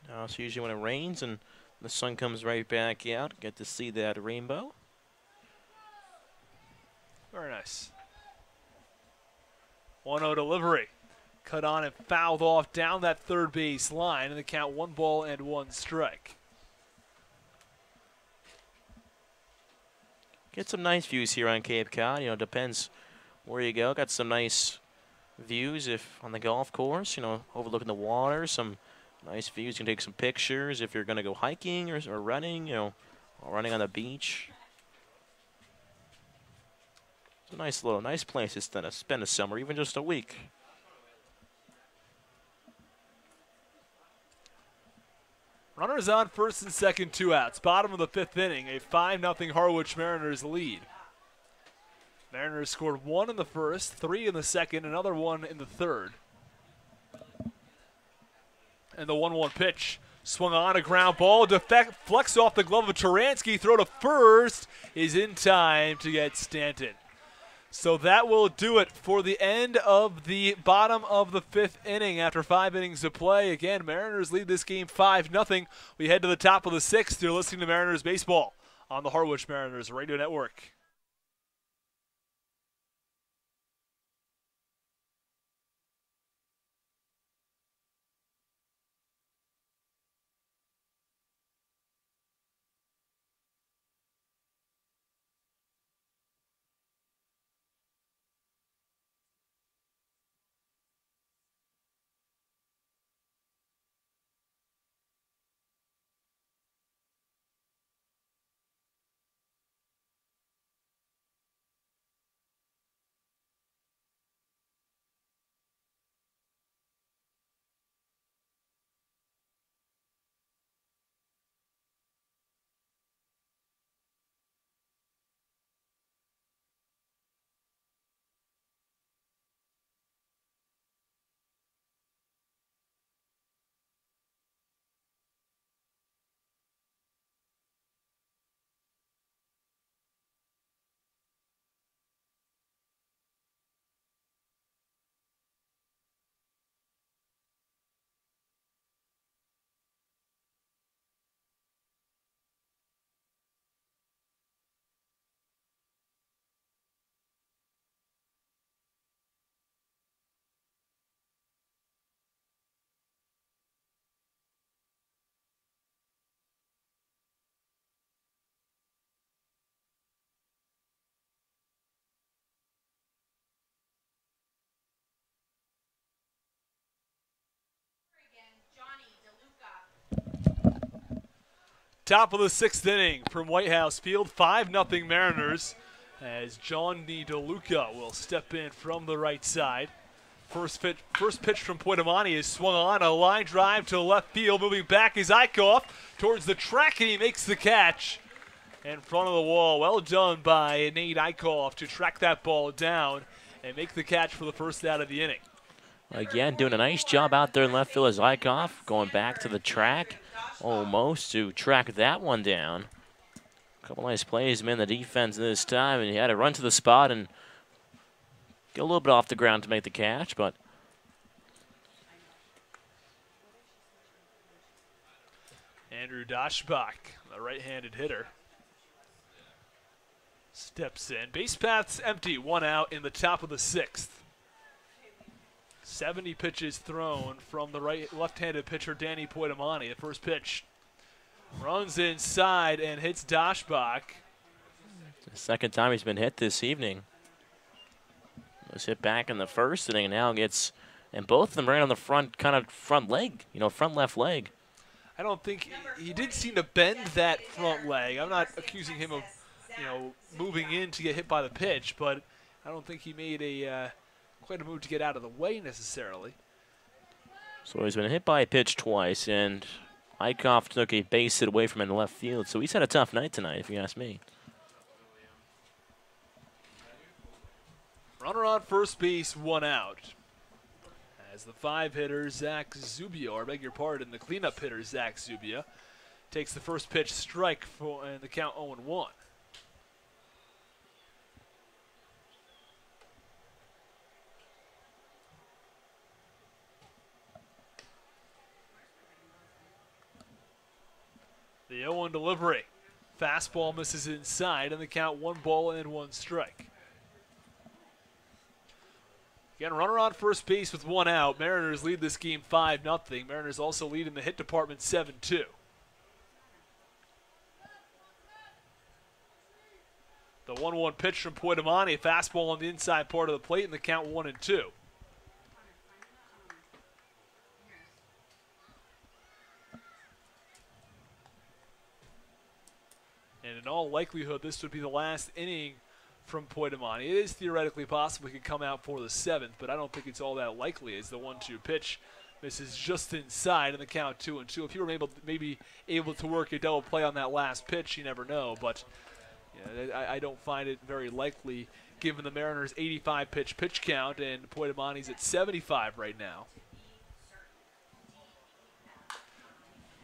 No, it's usually when it rains and the sun comes right back out. Get to see that rainbow. Very nice. 1-0 delivery. cut on and fouled off down that third base line, and the count 1 ball and 1 strike. Get some nice views here on Cape Cod. You know, depends where you go. Got some nice views if on the golf course, you know, overlooking the water. Some nice views. You can take some pictures if you're going to go hiking or running, you know, or running on the beach. It's a nice place to spend a summer, even just a week. Runners on first and second, 2 outs. Bottom of the 5th inning, a 5-0 Harwich Mariners lead. Mariners scored 1 in the first, 3 in the second, another 1 in the third. And the 1-1 pitch swung on, a ground ball, deflects off the glove of Turansky. Throw to first is in time to get Stanton. So that will do it for the end of the bottom of the 5th inning after 5 innings of play. Again, Mariners lead this game 5-0. We head to the top of the 6th. You're listening to Mariners Baseball on the Harwich Mariners Radio Network. Top of the 6th inning from White House Field, 5-0 Mariners as Johnny DeLuca will step in from the right side. First pitch from Poitamani is swung on, a line drive to left field. Moving back is Eichhoff towards the track, and he makes the catch in front of the wall. Well done by Nate Eichhoff to track that ball down and make the catch for the first out of the inning. Again, doing a nice job out there in left field as Eichhoff going back to the track almost to track that one down. A couple nice plays in the defense this time, and he had to run to the spot and get a little bit off the ground to make the catch, but Andrew Daschbach, the right-handed hitter, steps in. Base path's empty, 1 out in the top of the 6th. 70 pitches thrown from the left-handed pitcher Danny Poitamani. The first pitch runs inside and hits Daschbach. The second time he's been hit this evening. Was hit back in the first inning and now gets, and both of them right on the front, kind of front leg, you know, front left leg. I don't think he did seem to bend that front leg. I'm not accusing him of, you know, moving in to get hit by the pitch, but I don't think he made quite a move to get out of the way necessarily. So he's been hit by a pitch twice, and Eichhoff took a base hit away from him in left field. So he's had a tough night tonight, if you ask me. Runner on first base, 1 out. As the 5-hitter, Zach Zubia, or beg your pardon, the cleanup hitter, Zach Zubia, takes the first pitch strike and the count 0-1. The 0-1 delivery. Fastball misses inside, and the count 1 ball and 1 strike. Again, runner on first base with 1 out. Mariners lead this game 5-0. Mariners also lead in the hit department 7-2. The 1-1 pitch from Poitamani, a fastball on the inside part of the plate, and the count 1-2. And in all likelihood, this would be the last inning from Poitamani. It is theoretically possible he could come out for the 7th, but I don't think it's all that likely as the 1-2 pitch misses just inside, and the count 2-2. If you were maybe able to work a double play on that last pitch, you never know, but yeah, I don't find it very likely given the Mariners' 85-pitch pitch count, and Poitamani's at 75 right now.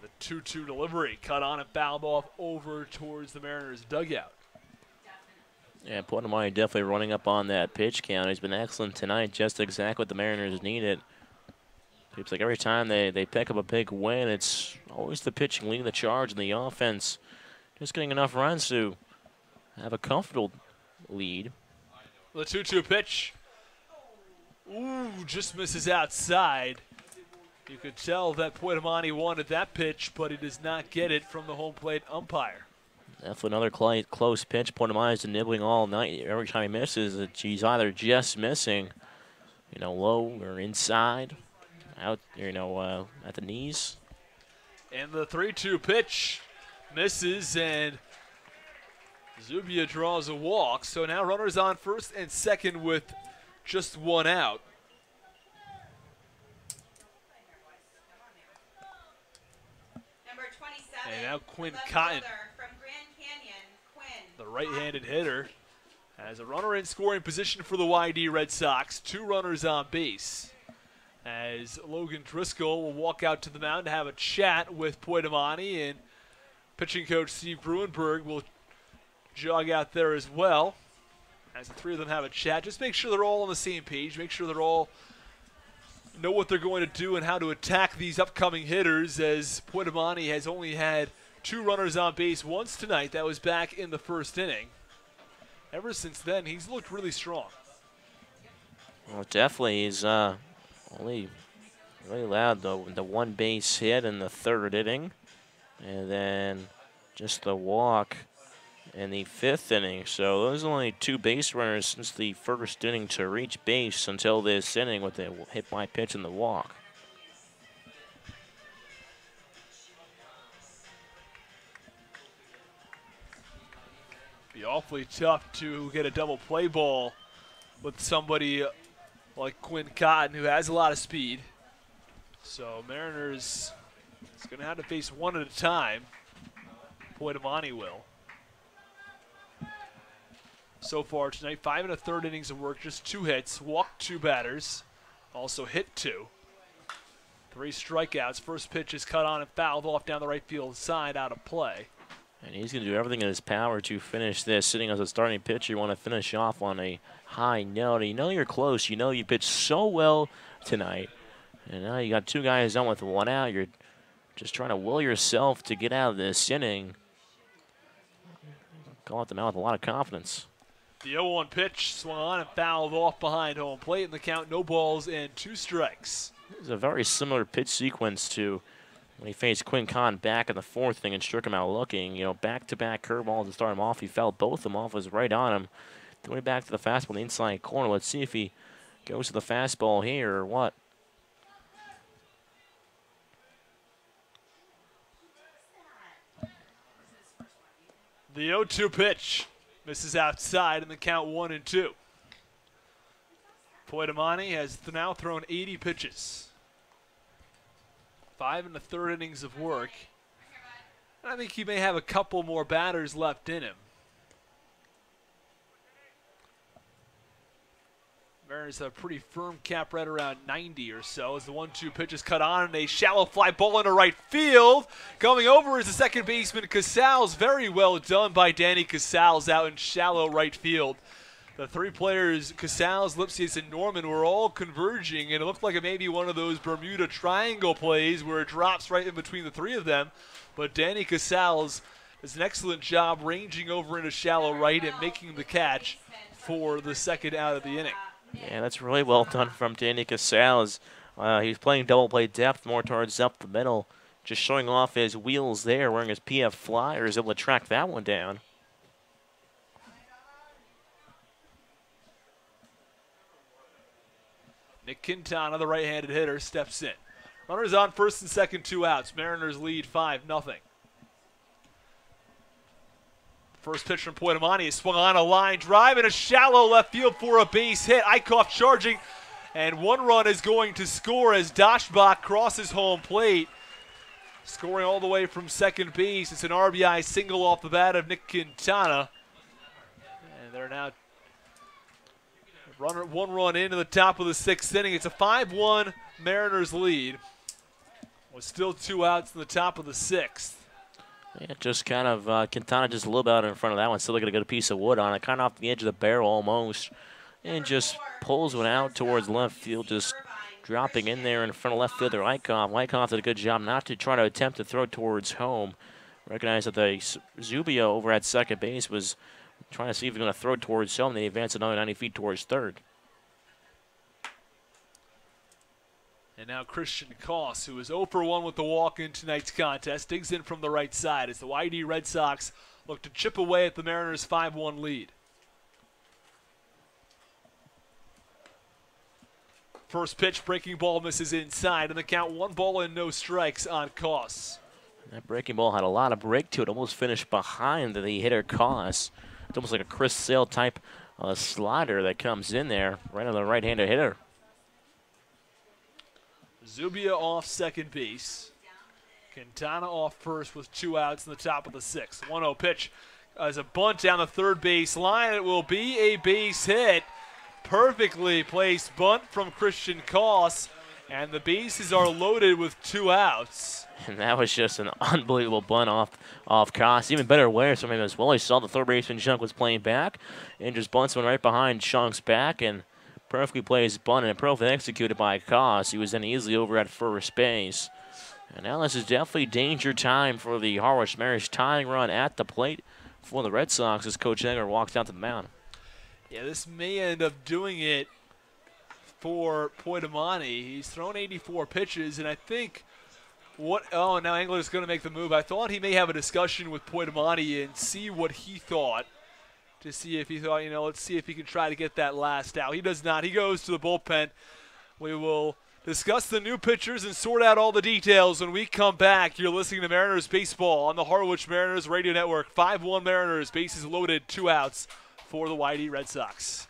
The 2-2 delivery cut on and fouled off over towards the Mariners' dugout. Yeah, Poitamani definitely running up on that pitch count. He's been excellent tonight, just exactly what the Mariners needed. Seems like every time they pick up a big win, it's always the pitching leading the charge, and the offense just getting enough runs to have a comfortable lead. The 2-2 pitch. Ooh, just misses outside. You could tell that Poitamani wanted that pitch, but he does not get it from the home plate umpire. Definitely another close pitch. Poitamani's been nibbling all night. Every time he misses, he's either just missing, low or inside, out, at the knees. And the 3-2 pitch misses, and Zubia draws a walk. So now runners on first and second with just 1 out. Number 27. And now Quinn left Cotton, fielder from Grand Canyon, Quinn the right-handed hitter, has a runner in scoring position for the YD Red Sox. 2 runners on base, as Logan Driscoll will walk out to the mound to have a chat with Poitamani, and pitching coach Steve Bruenberg will jog out there as well, as the 3 of them have a chat. Just make sure they're all on the same page. Make sure they're all know what they're going to do and how to attack these upcoming hitters, as Poitamani has only had 2 runners on base once tonight. That was back in the first inning. Ever since then, he's looked really strong. Well, definitely. He's only really allowed the 1 base hit in the 3rd inning, and then just the walk in the 5th inning. So those are only 2 base runners since the 1st inning to reach base until this inning with the hit by pitch and the walk. Be awfully tough to get a double play ball with somebody like Quinn Cotton, who has a lot of speed. So Mariners is going to have to face one at a time. Poitamani will. So far tonight, 5 1/3 innings of work, just 2 hits, walked 2 batters, also hit 2. 3 strikeouts. First pitch is cut on and fouled off down the right field side, out of play. And he's going to do everything in his power to finish this. Sitting as a starting pitcher, you want to finish off on a high note. You know you're close. You know you pitched so well tonight. And now you got 2 guys on with 1 out. You're just trying to will yourself to get out of this inning. Go out the mound with a lot of confidence. The 0-1 pitch swung on and fouled off behind home plate, and the count, no balls and 2 strikes. It's a very similar pitch sequence to when he faced Quinn Cotton back in the 4th inning and struck him out looking. Back-to-back curveballs to start him off. He felt both of them off, was right on him. Going back to the fastball in the inside corner. Let's see if he goes to the fastball here or what. The 0-2 pitch misses outside, and the count 1-2. Poitamani has now thrown 80 pitches. 5 1/3 innings of work. And I think he may have a couple more batters left in him. Mariners have a pretty firm cap right around 90 or so as the 1-2 pitch is cut on, and a shallow fly ball into right field. Coming over is the second baseman, Casals. Very well done by Danny Casals out in shallow right field. The 3 players, Casals, Lipsius, and Norman, were all converging, and it looked like it may be one of those Bermuda Triangle plays where it drops right in between the 3 of them. But Danny Casals does an excellent job ranging over into shallow right and making the catch for the second out of the inning. Yeah, that's really well done from Danny Casales. He's playing double play depth more towards up the middle, just showing off his wheels there, wearing his PF Flyers, able to track that one down. Nick Quintana, the right-handed hitter, steps in. Runners on first and second, 2 outs. Mariners lead 5-0. First pitch from Poitamani is swung on a line drive in a shallow left field for a base hit. Eichhoff charging, and 1 run is going to score as Daschbach crosses home plate. Scoring all the way from second base. It's an RBI single off the bat of Nick Quintana. And they're now 1 run into the top of the 6th inning. It's a 5-1 Mariners lead. With still 2 outs in the top of the 6th. Yeah, just kind of Quintana just a little bit out in front of that one. Still looking to get a piece of wood on it, kind of off the edge of the barrel almost. And just pulls one out towards left field, just dropping in there in front of left fielder Eichhoff. Eichhoff did a good job not to try to attempt to throw towards home. Recognize that the Zubia over at second base was trying to see if he's going to throw towards home. They advanced another 90 feet towards third. And now Christian Koss, who is 0 for 1 with the walk in tonight's contest, digs in from the right side as the YD Red Sox look to chip away at the Mariners' 5-1 lead. First pitch, breaking ball misses inside, and the count 1 ball and no strikes on Koss. That breaking ball had a lot of break to it, almost finished behind the hitter Koss. It's almost like a Chris Sale type slider that comes in there right on the right-handed hitter. Zubia off second base. Quintana off first with 2 outs in the top of the 6th. 1-0 pitch as a bunt down the third base line. It will be a base hit. Perfectly placed bunt from Christian Koss, and the bases are loaded with 2 outs. And that was just an unbelievable bunt off Koss. Even better awareness from him as well. He saw the third baseman Junk was playing back and just bunts one right behind Junk's back and perfectly plays bunt and perfectly executed by Koss. He was then easily over at first base. And now this is definitely danger time for the Harwich Mariners, tying run at the plate for the Red Sox as Coach Egger walks out to the mound. Yeah, this may end up doing it for Poitamani. He's thrown 84 pitches, and I think now Engler's going to make the move. I thought he may have a discussion with Poitamani and see what he thought, to see if he thought, let's see if he can try to get that last out. He does not. He goes to the bullpen. We will discuss the new pitchers and sort out all the details when we come back. You're listening to Mariners Baseball on the Harwich Mariners Radio Network. 5-1 Mariners, bases loaded, 2 outs for the YD Red Sox.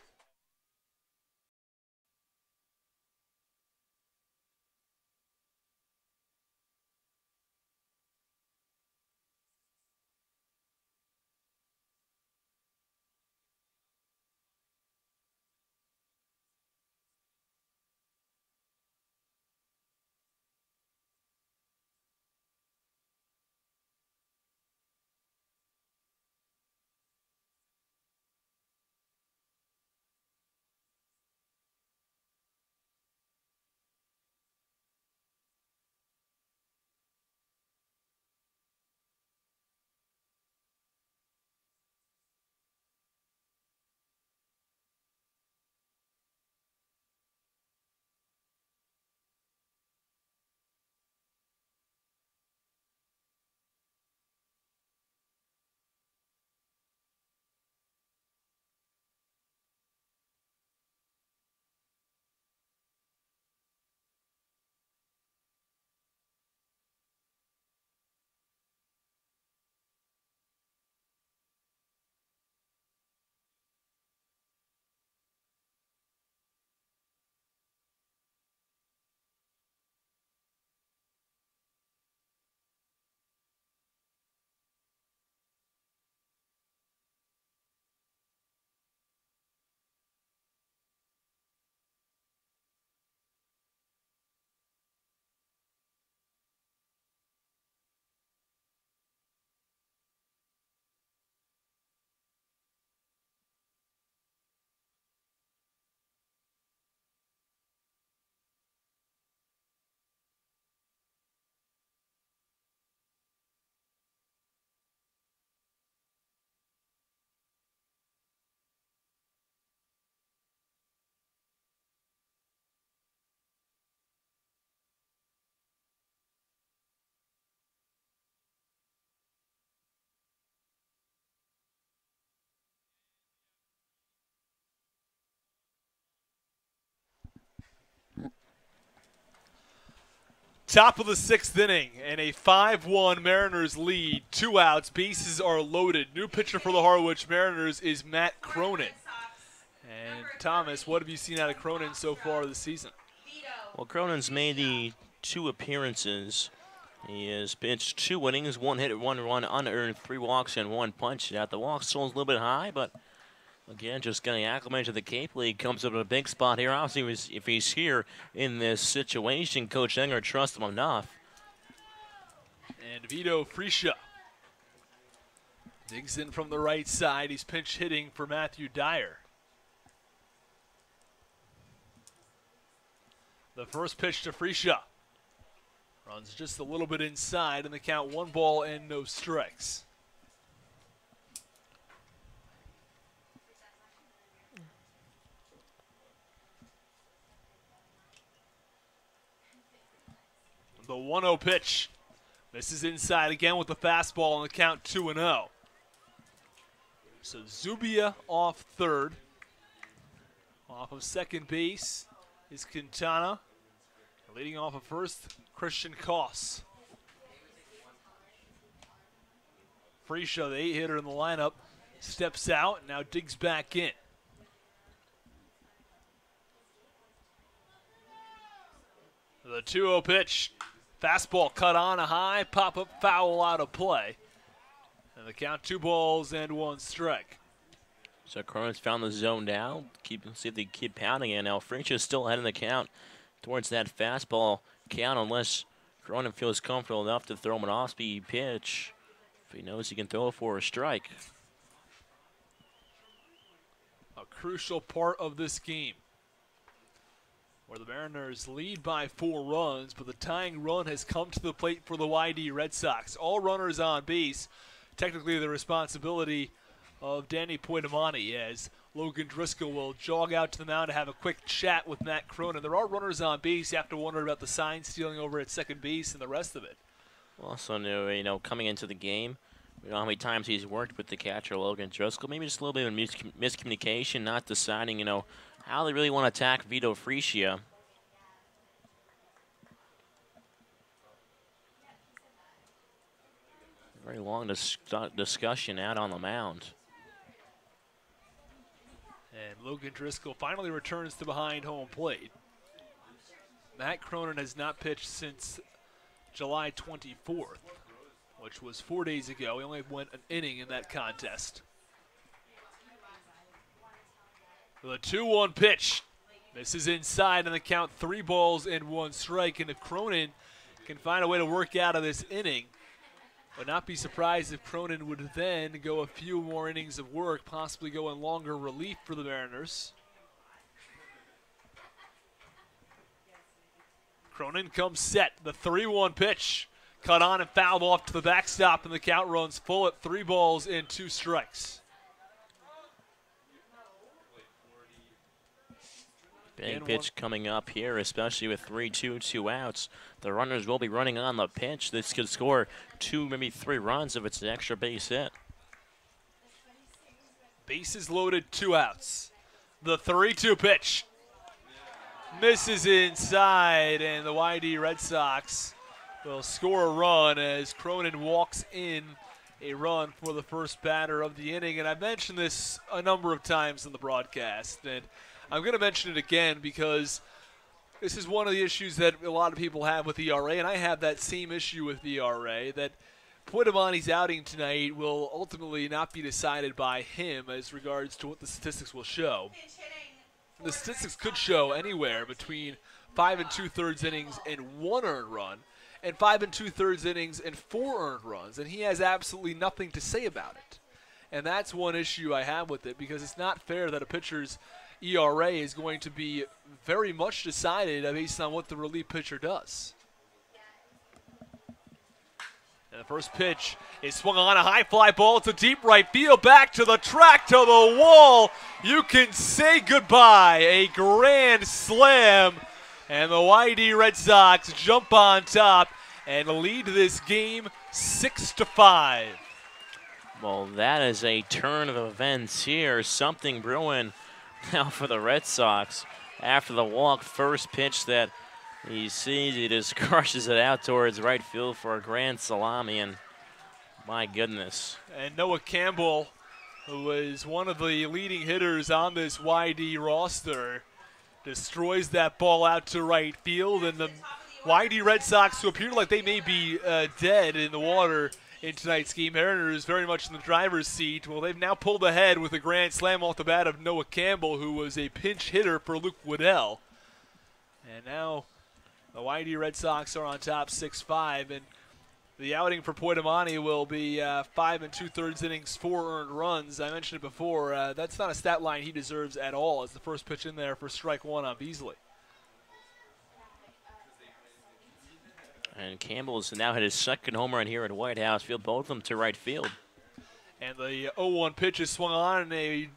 Top of the 6th inning, and a 5-1 Mariners lead. 2 outs, bases are loaded. New pitcher for the Harwich Mariners is Matt Cronin. And Thomas, what have you seen out of Cronin so far this season? Well, Cronin's made the 2 appearances. He has pitched 2 innings, 1 hit, 1 run, unearned, 3 walks, and 1 punch out. The walk total's a little bit high, but again, just getting acclimated to the Cape League. Comes up with a big spot here. Obviously, if he's here in this situation, Coach Enger trusts him enough. And Vito Freesia digs in from the right side. He's pinch hitting for Matthew Dyer. The first pitch to Freesia. Runs just a little bit inside, and the count 1 ball and no strikes. The 1-0 pitch. This is inside again with the fastball on the count 2-0. So Zubia off third. Off of second base is Quintana. Leading off of first, Christian Koss. Freesia, the 8-hitter in the lineup, steps out and now digs back in. The 2-0 pitch. Fastball cut on a high, pop-up foul out of play. And the count 2 balls and 1 strike. So Cronin's found the zone now. See if they keep pounding it. Now Freesia's still ahead in the count towards that fastball count unless Cronin feels comfortable enough to throw him an off-speed pitch. If he knows he can throw it for a strike. A crucial part of this game, where the Mariners lead by 4 runs, but the tying run has come to the plate for the YD Red Sox. All runners on base, technically the responsibility of Danny Poitamani, as Logan Driscoll will jog out to the mound to have a quick chat with Matt Cronin. There are runners on base. You have to wonder about the sign stealing over at second base and the rest of it. Also, you know, coming into the game, we know how many times he's worked with the catcher, Logan Driscoll. Maybe just a little bit of miscommunication, not deciding, you know, how they really want to attack Vito Freesia. Very long discussion out on the mound. And Logan Driscoll finally returns to behind home plate. Matt Cronin has not pitched since July 24th, which was 4 days ago. He only went an inning in that contest. The 2-1 pitch. This is inside, and the count 3 balls and 1 strike. And if Cronin can find a way to work out of this inning, would not be surprised if Cronin would then go a few more innings of work, possibly go in longer relief for the Mariners. Cronin comes set. The 3-1 pitch. Cut on and fouled off to the backstop, and the count runs full at 3 balls and 2 strikes. Big pitch coming up here, especially with 3-2, 2 outs. The runners will be running on the pitch. This could score 2, maybe 3 runs if it's an extra base hit. Bases loaded, 2 outs. The 3-2 pitch. Misses inside, and the YD Red Sox will score a run as Cronin walks in a run for the first batter of the inning. And I mentioned this a number of times in the broadcast, and I'm going to mention it again because this is one of the issues that a lot of people have with ERA, and I have that same issue with ERA, that Poitamani's outing tonight will ultimately not be decided by him as regards to what the statistics will show. The statistics could show anywhere between 5 2/3 innings and 1 earned run, and 5 2/3 innings and 4 earned runs, and he has absolutely nothing to say about it. And that's one issue I have with it, because it's not fair that a pitcher's ERA is going to be very much decided based on what the relief pitcher does. And the first pitch is swung on, a high fly ball to deep right field, back to the track, to the wall. You can say goodbye. A grand slam. And the YD Red Sox jump on top and lead this game 6-5. Well, that is a turn of events here. Something brewing now for the Red Sox after the walk first pitch that He sees, he just crushes it out towards right field for a grand salami, and my goodness. And Noah Campbell, who is one of the leading hitters on this YD roster, destroys that ball out to right field, and the YD Red Sox, who appear like they may be dead in the water in tonight's game, Mariners very much in the driver's seat. Well, they've now pulled ahead with a grand slam off the bat of Noah Campbell, who was a pinch hitter for Luke Waddell. And now the YD Red Sox are on top 6-5, and the outing for Poitomani will be 5 2/3 innings, 4 earned runs. I mentioned it before. That's not a stat line he deserves at all as the first pitch in there for strike one on Beasley. And Campbell's now hit his second home run here at White House Field, both of them to right field. And the 0-1 pitch is swung on, and a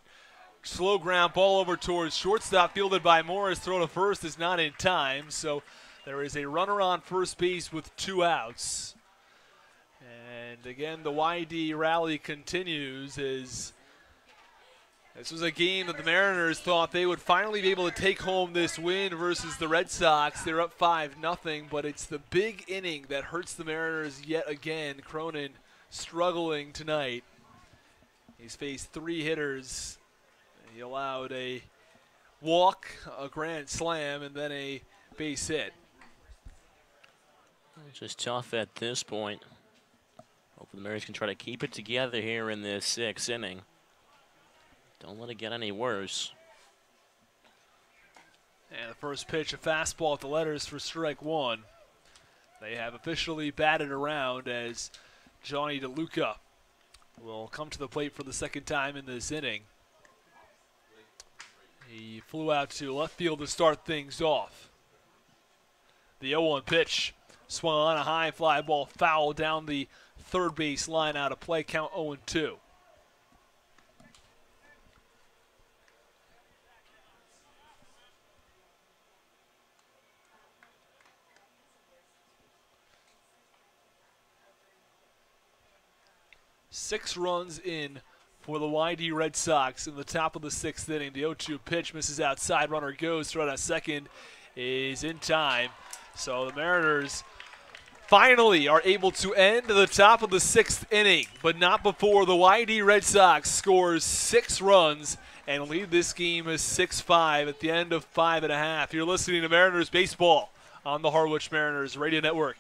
slow ground ball over towards shortstop, fielded by Morris. Throw to first is not in time, so there is a runner on first base with 2 outs. And again, the YD rally continues as this was a game that the Mariners thought they would finally be able to take home this win versus the Red Sox. They're up 5-0, but it's the big inning that hurts the Mariners yet again. Cronin struggling tonight. He's faced 3 hitters. He allowed a walk, a grand slam, and then a base hit. Just tough at this point. Hopefully the Mariners can try to keep it together here in this 6th inning. Don't let it get any worse. And the first pitch, a fastball at the letters for strike one. They have officially batted around as Johnny DeLuca will come to the plate for the second time in this inning. He flew out to left field to start things off. The 0-1 pitch swung on a high fly ball, foul down the third base line, out of play, count 0-2. Six runs in for the YD Red Sox in the top of the 6th inning. The 0-2 pitch misses outside. Runner goes. Throw at second is in time. So the Mariners finally are able to end the top of the 6th inning, but not before the YD Red Sox scores 6 runs and lead this game as 6-5 at the end of 5.5. You're listening to Mariners Baseball on the Harwich Mariners Radio Network.